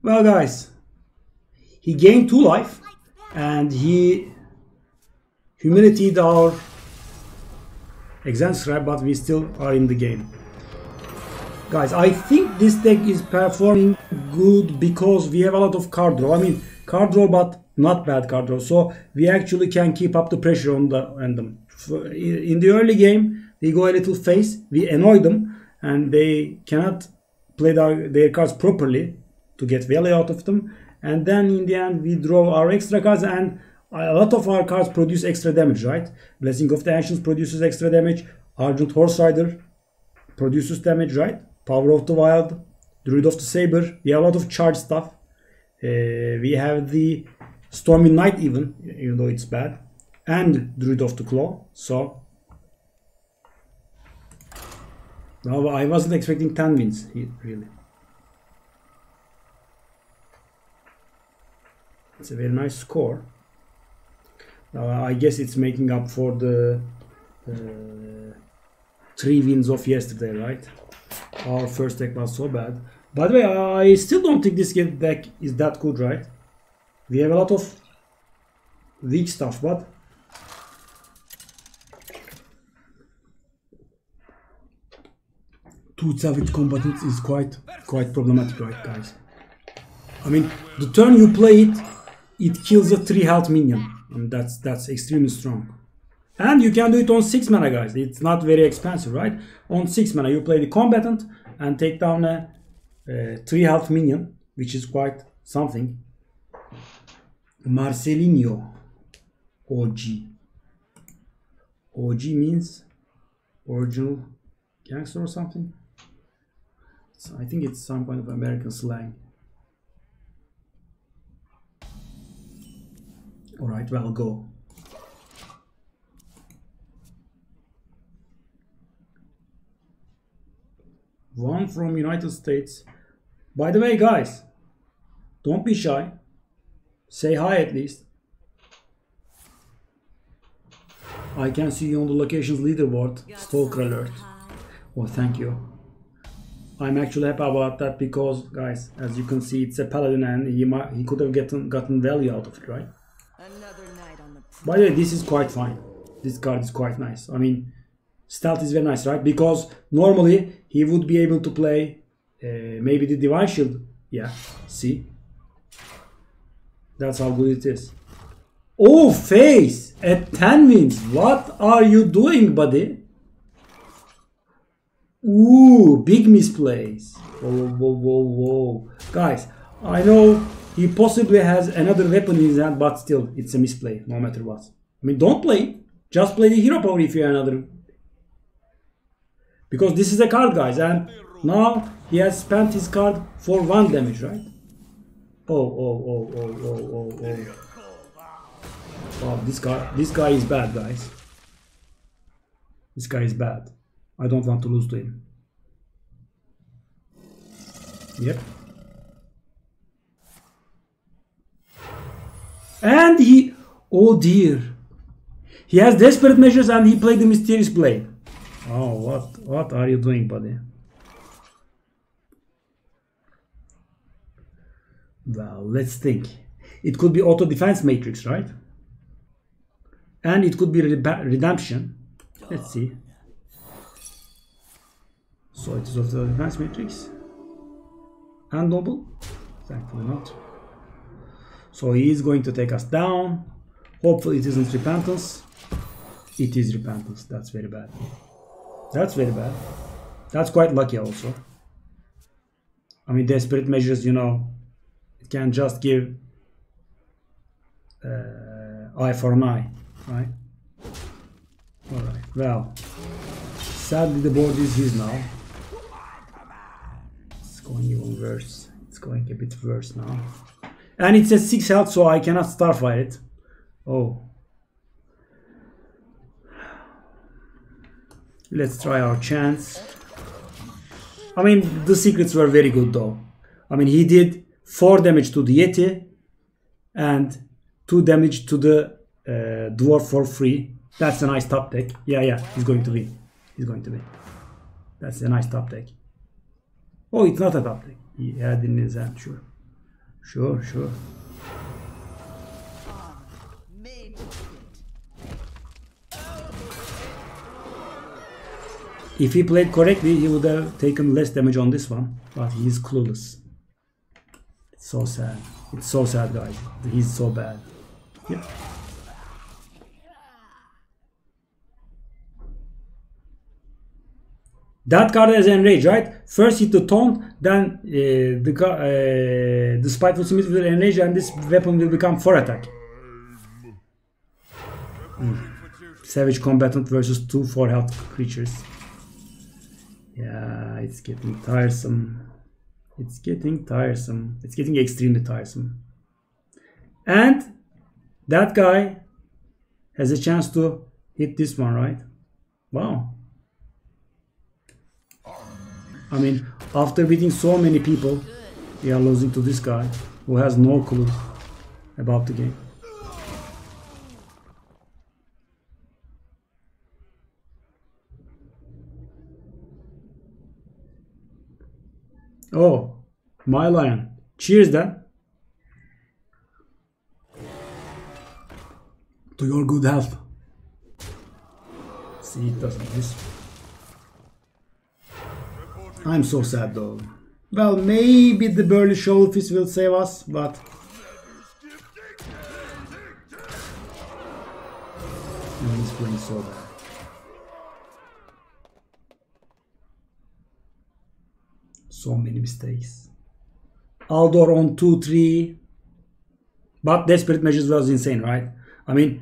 Well, guys, he gained 2 life and he humiliated our exam scribe, but we still are in the game. Guys, I think this deck is performing good because we have a lot of card draw. I mean, card draw, but not bad card draw. So we actually can keep up the pressure on them. In the early game, we go a little face, we annoy them, and they cannot play their cards properly to get value out of them. And then in the end, we draw our extra cards, and a lot of our cards produce extra damage, right? Blessing of the Ancients produces extra damage. Argent Horse Rider produces damage, right? Power of the Wild, Druid of the Saber. We have a lot of charge stuff. We have the Stormy Knight even though it's bad. And Druid of the Claw. So now I wasn't expecting 10 wins here, really. It's a very nice score. I guess it's making up for the 3 wins of yesterday, right? Our first deck was so bad. By the way, I still don't think this deck is that good, right? We have a lot of weak stuff, but Two Savage Combatants is quite problematic, right, guys? I mean, the turn you play it, it kills a 3 health minion. And that's extremely strong. And you can do it on 6 mana, guys. It's not very expensive, right? On 6 mana, you play the Combatant and take down a 3 health minion, which is quite something. Marcelinho OG. OG means original gangster or something. I think it's some kind of American slang. Alright, well, go. One from United States. By the way, guys, don't be shy. Say hi at least. I can see you on the locations leaderboard. Stalker alert. Oh, thank you. I'm actually happy about that because, guys, as you can see, it's a paladin and he could have gotten value out of it, right? By the way, this is quite fine. This card is quite nice. I mean, stealth is very nice, right? Because normally he would be able to play maybe the Divine Shield. Yeah, see? That's how good it is. Oh, face! At 10 wins. What are you doing, buddy? Ooh, big misplays. Whoa, whoa, whoa, whoa. Guys, I know he possibly has another weapon in his hand, but still, it's a misplay, no matter what. I mean, don't play it. Just play the hero power if you have another. Because this is a card, guys, and now he has spent his card for 1 damage, right? Oh. Wow, this guy is bad, guys. This guy is bad. I don't want to lose to him. Yep. And he... Oh dear. He has Desperate Measures and he played the Mysterious Blade. Oh, what are you doing, buddy? Well, let's think. It could be Auto Defense Matrix, right? And it could be Redemption. Let's see. So it is Auto Defense Matrix. And Noble? Thankfully not. So he is going to take us down. Hopefully it isn't Repentance. It is Repentance. That's very bad. That's very bad. That's quite lucky also. I mean, Desperate Measures, you know, it can just give eye for an eye, right? Alright, well, sadly the board is his now. It's going even worse. It's going a bit worse now. And it's at 6 health, so I cannot starfire it. Oh. Let's try our chance. I mean, the secrets were very good though. I mean, he did 4 damage to the Yeti and 2 damage to the Dwarf for free. That's a nice top deck. Yeah, he's going to win. He's going to win. That's a nice top deck. Oh, it's not a top deck. He had in his hand, sure. Sure. If he played correctly, he would have taken less damage on this one. But he's clueless. It's so sad. It's so sad, guys. He's so bad. Yeah. That card has enrage, right? First hit the taunt, then the spiteful smith will enrage, and this weapon will become 4 attack. Savage combatant versus 2 4 health creatures. Yeah, it's getting tiresome. It's getting tiresome. It's getting extremely tiresome. And that guy has a chance to hit this one, right? Wow. I mean, after beating so many people, we are losing to this guy who has no clue about the game. Oh, my lion. Cheers then. To your good health. See, it doesn't this. I'm so sad though. Well, maybe the Burly Shovelfist will save us, but he's playing so bad. So many mistakes. Aldor on 2-3. But Desperate Measures was insane, right? I mean,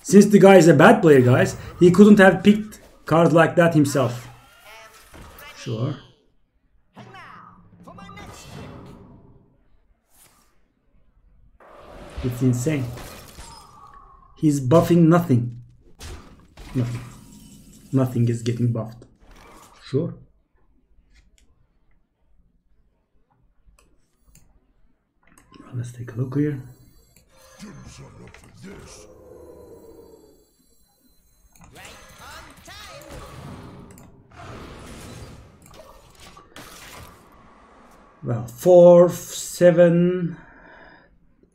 since the guy is a bad player, guys, he couldn't have picked cards like that himself. Sure. It's insane. He's buffing nothing. Nothing is getting buffed. Sure. Let's take a look here. Well, 4, 7,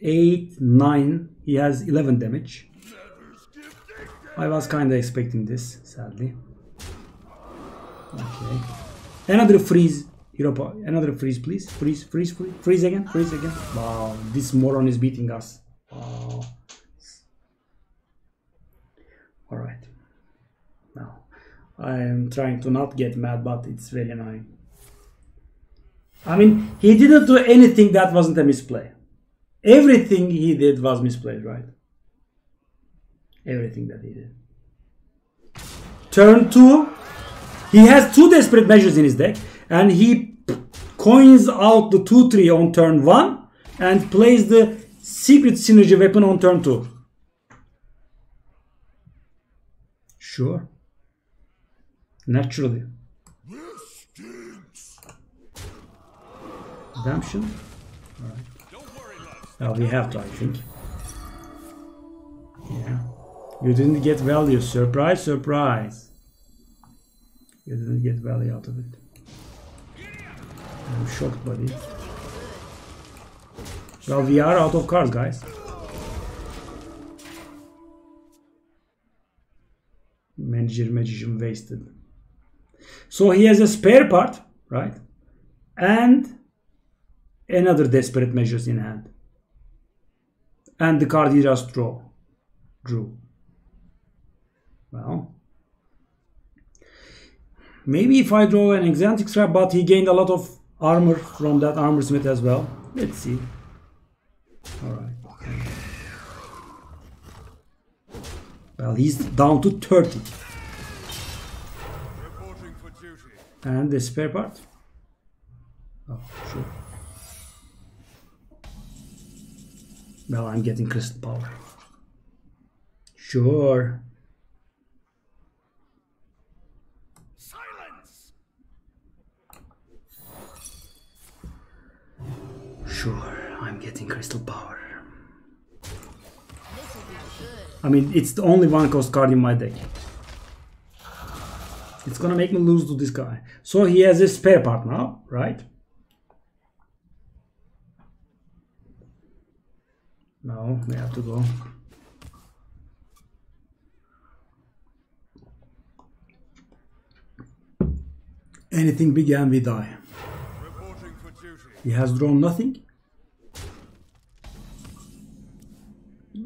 8, 9. He has 11 damage. I was kind of expecting this, sadly. Okay. Another freeze. Europa, another freeze, please. Freeze again. Wow, this moron is beating us. Wow. Alright. Now, I am trying to not get mad, but it's very annoying. I mean, he didn't do anything that wasn't a misplay. Everything he did was misplayed, right? Everything that he did. Turn 2. He has 2 Desperate Measures in his deck. And he coins out the 2-3 on turn 1 and plays the Secret Synergy weapon on turn 2. Sure. Naturally. Redemption. Alright. Well, we have to, I think. Yeah. You didn't get value. Surprise, surprise. You didn't get value out of it. I'm shocked, buddy. Well, we are out of cards, guys. Magician wasted. So he has a spare part, right? And another Desperate Measures in hand. And the card he just drew. Well, maybe if I draw an Exotic Scribe, but he gained a lot of armor from that armor smith as well. Let's see. Alright. Well, he's down to 30. Reporting for duty. And the spare part? Oh, sure. Well, I'm getting crystal power. Sure. Silence! Sure, I'm getting crystal power. This will be good. I mean, it's the only one cost card in my deck. It's gonna make me lose to this guy. So he has a spare part now, right? No, we have to go. Anything big and we die. Reporting for duty. He has drawn nothing.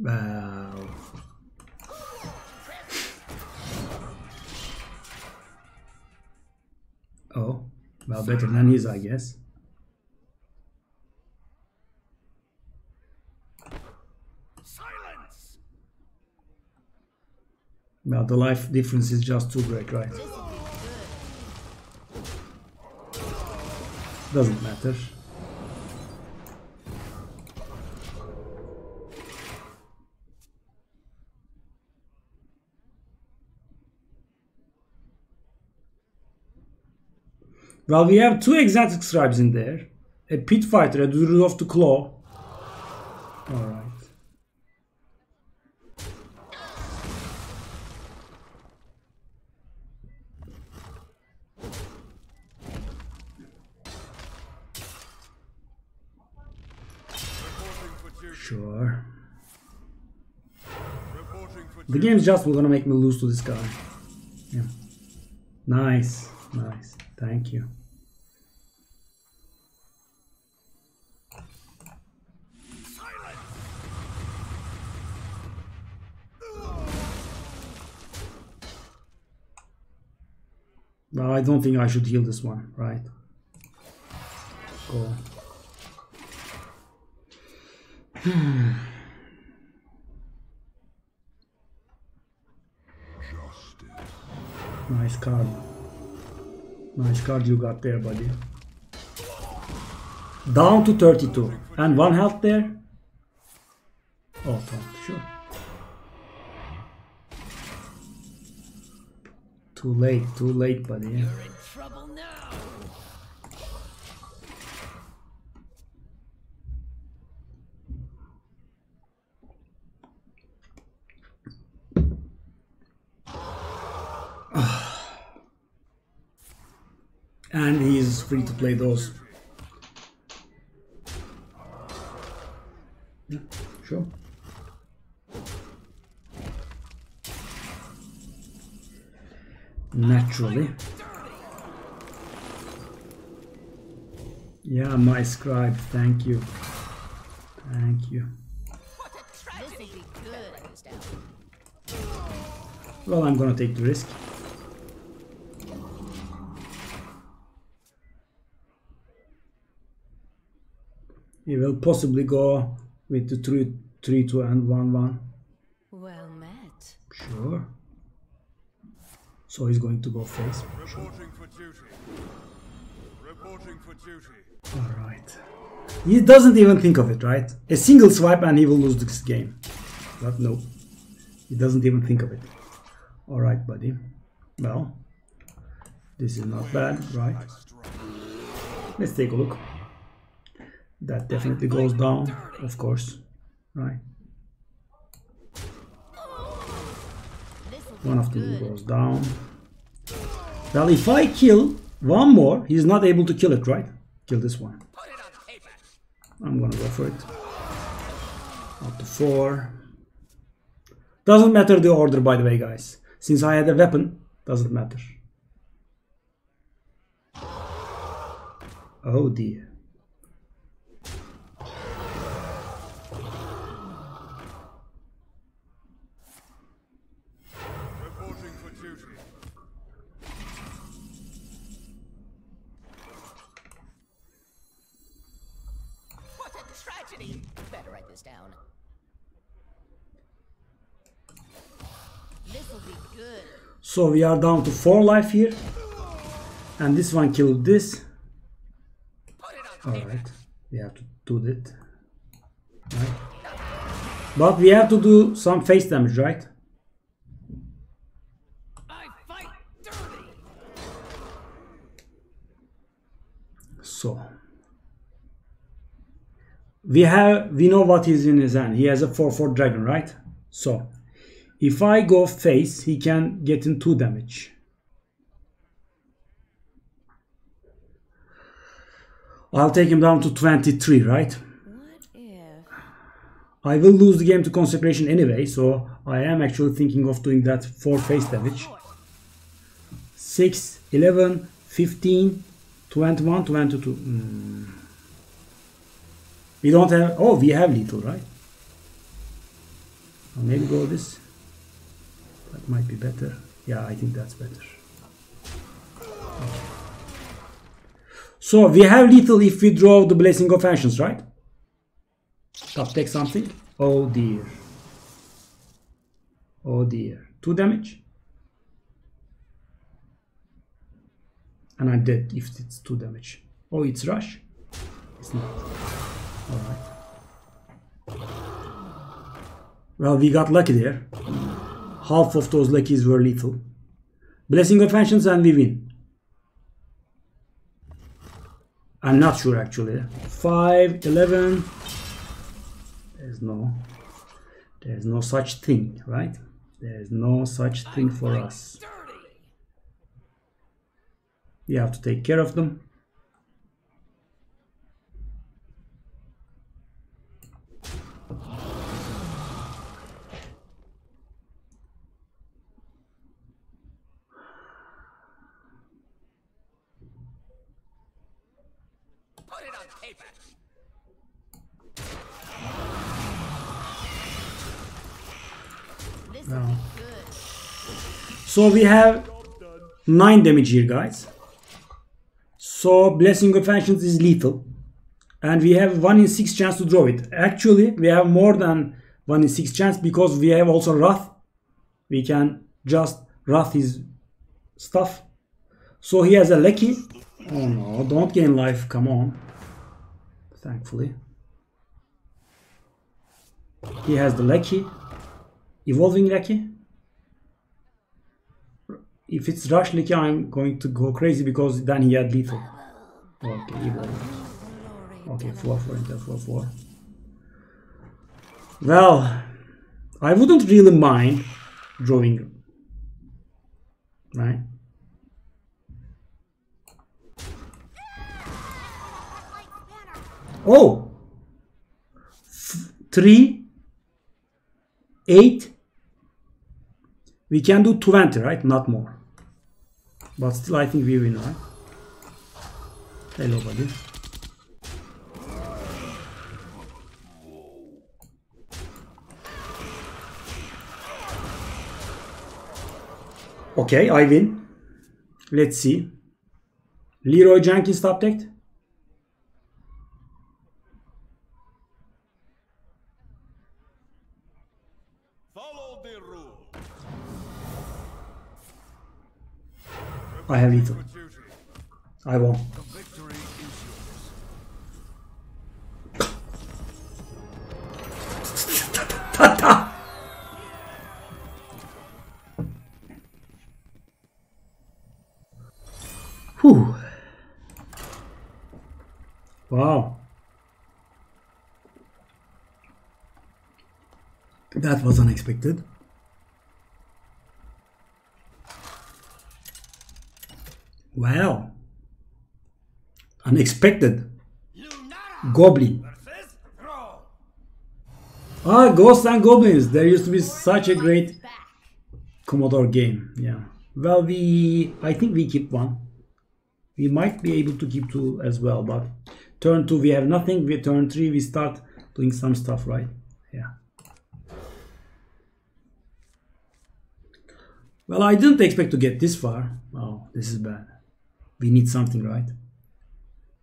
Well, oh, well, better than his, I guess. Silence! Well, the life difference is just too great, right? This will be good. Doesn't matter. Well, we have two exotic scribes in there. A pit fighter, a Druid of the Claw. Alright. Reporting for duty. Sure. Reporting for The duty. game's just gonna make me lose to this guy. Yeah. Nice. Nice. Thank you. Silence! Well, I don't think I should heal this one, right? Go. Nice card. Nice card you got there, buddy. Down to 32. And one health there. Oh, sure. Too late, buddy. You're in trouble now. And he's free to play those. Yeah, sure. Naturally. Yeah, my scribe, thank you. Thank you. This will be good. Well, I'm gonna take the risk. He will possibly go with the 3-2 and 1-1. Well met. Sure. So he's going to go face. Sure. Reporting for duty. Reporting for duty. Alright. He doesn't even think of it, right? A single swipe and he will lose this game. But no. He doesn't even think of it. Alright, buddy. Well. This is not bad, right? Let's take a look. That definitely goes down, of course. Right. One of them goes down. Well, if I kill one more, he's not able to kill it, right? Kill this one. I'm gonna go for it. Up to 4. Doesn't matter the order, by the way, guys. Since I had a weapon, doesn't matter. Oh dear. this down. This'll be good. So we are down to 4 life here. And this one killed this. Alright. We have to do that. Right. But we have to do some face damage, right? I fight dirty. So we know what is in his hand. He has a 4/4 dragon, right? So if I go face, he can get in 2 damage. I'll take him down to 23, right? What if? I will lose the game to consecration anyway, so I am actually thinking of doing that for face damage. 6, 11, 15, 21, 22. We don't have... Oh, we have lethal, right? I'll maybe go this. That might be better. Yeah, I think that's better. So we have lethal if we draw the Blessing of Ancients, right? Top deck something. Oh dear. Oh dear. 2 damage. And I'm dead if it's 2 damage. Oh, it's rush. It's not. Alright. Well, we got lucky there. Half of those luckies were lethal. Blessing of Ancients and we win. I'm not sure actually. 5, 11. There's no such thing, right? There's no such thing for us. We have to take care of them. No. So we have 9 damage here, guys. So Blessing of Ancients is lethal. And we have 1 in 6 chance to draw it. Actually, we have more than 1 in 6 chance because we have also Wrath. We can just Wrath his stuff. So he has a lucky. Oh no, don't gain life, come on. Thankfully. He has the lucky. Evolving lucky. If it's rush lucky, I'm going to go crazy because then he had lethal. Okay, evolving. Okay, 4/4 into 4/4. Well, I wouldn't really mind drawing, right? Oh, 3, 8. We can do 20, right? Not more. But still, I think we win, right? Hello, buddy. Okay, I win. Let's see. Leroy Jenkins top deck. Follow the rule. I have lethal. I won. The victory is yours. Tata! Whew. Wow. That was unexpected. Wow. Unexpected. Goblin. Ah, Ghosts and Goblins. There used to be such a great Commodore game. Yeah. Well, I think we keep 1. We might be able to keep 2 as well, but turn 2 we have nothing. We turn 3 we start doing some stuff, right? Yeah. Well, I didn't expect to get this far. Oh, this is bad. We need something, right?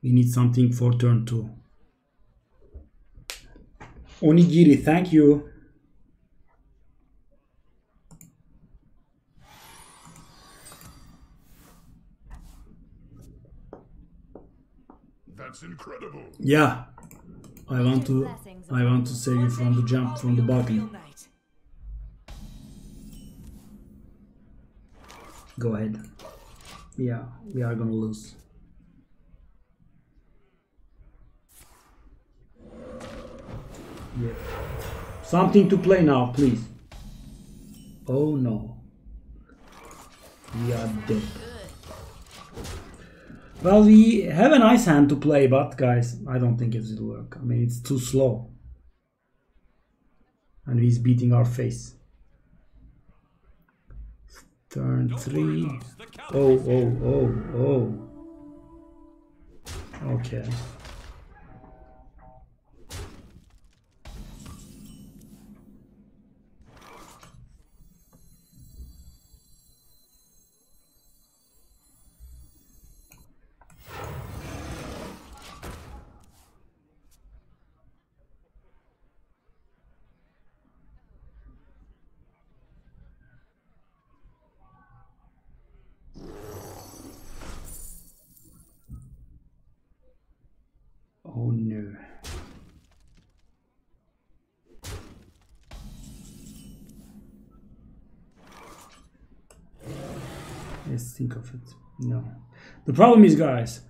We need something for turn 2. Onigiri, thank you. That's incredible. Yeah. I want to save you from the jump from the balcony. Go ahead. Yeah, we are gonna lose. Yeah. Something to play now, please. Oh no. We are dead. Well, we have a nice hand to play, but guys, I don't think it will work. I mean, it's too slow. And he's beating our face. Turn 3. Oh. Okay. Oh no. Let's think of it. No. The problem is, guys,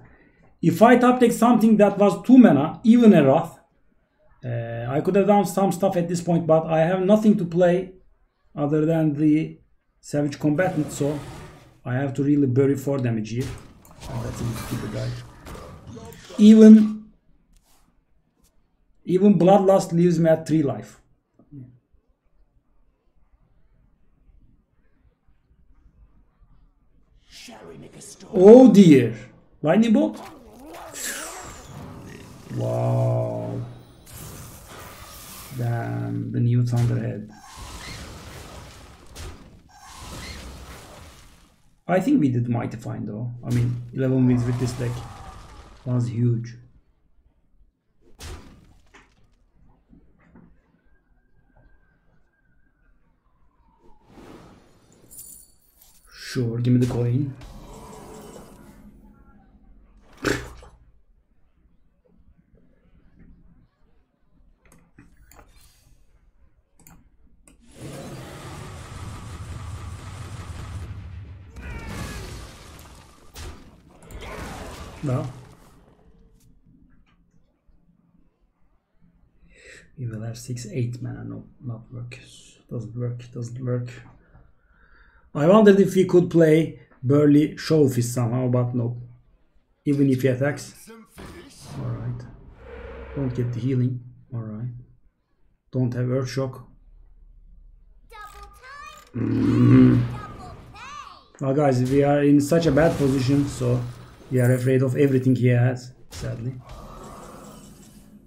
if I top deck something that was 2 mana, even a Wrath, I could have done some stuff at this point, but I have nothing to play other than the Savage Combatant, so I have to really bury 4 damage here. And that's a bit stupid, guys. Even Bloodlust leaves me at 3 life. Oh dear. Lightning bolt? Wow. Damn, the new Thunderhead. I think we did mighty fine though. I mean, 11 wins with this deck was huge. Sure, give me the coin. No. We will have 6-8 mana. No, not work. Doesn't work. I wondered if we could play Burly Showfist somehow, but no. Even if he attacks. Alright. Don't get the healing. Alright. Don't have Earthshock. Well guys, we are in such a bad position, so we are afraid of everything he has, sadly.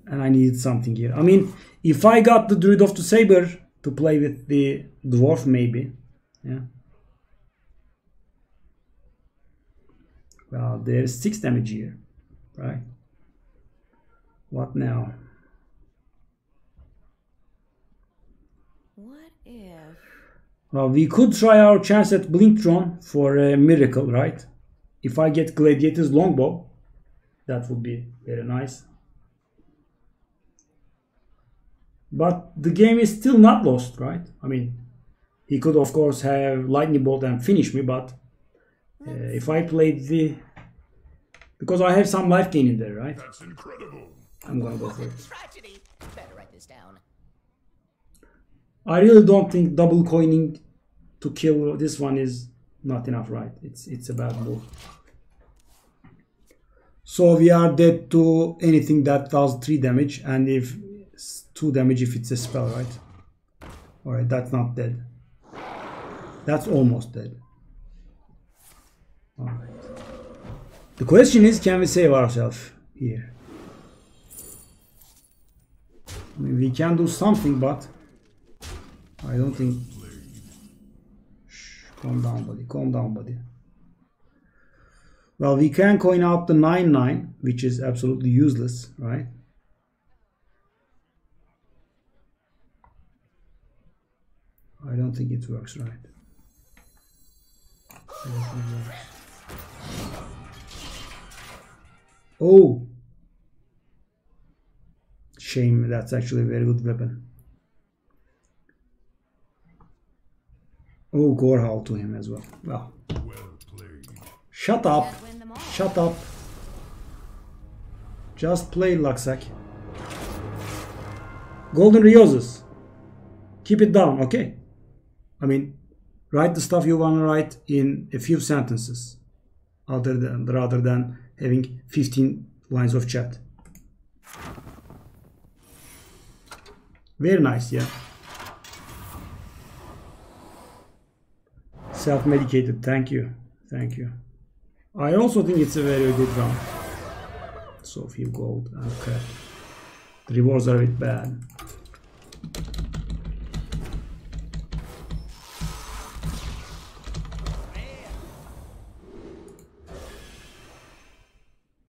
And I needed something here. I mean, if I got the Druid of the Saber to play with the Dwarf, maybe. Yeah. Well, there's 6 damage here, right? What now? What if? Well, we could try our chance at Blinktron for a miracle, right? If I get Gladiator's Longbow, that would be very nice. But the game is still not lost, right? I mean, he could of course have Lightning Bolt and finish me, but if I played the... Because I have some life gain in there, right? That's incredible. I'm gonna go for it. Tragedy. Better write this down. I really don't think double coining to kill this one is not enough, right? It's a bad move. So we are dead to anything that does 3 damage, and if 2 damage if it's a spell, right? Alright, that's not dead. That's almost dead. Alright. The question is, can we save ourselves here? I mean, we can do something, but I don't think... Shh, calm down, buddy. Calm down, buddy. Well, we can coin out the 9/9, which is absolutely useless, right? I don't think it works right. Oh! Shame, that's actually a very good weapon. Oh, gore howl to him as well. Well. Shut up! Shut up! Just play, Laksak. Golden Rioses. Keep it down, okay? I mean, write the stuff you want to write in a few sentences, rather than having 15 lines of chat. Very nice, yeah. Self-medicated, thank you. Thank you. I also think it's a very good round. So few gold and crap. The rewards are a bit bad.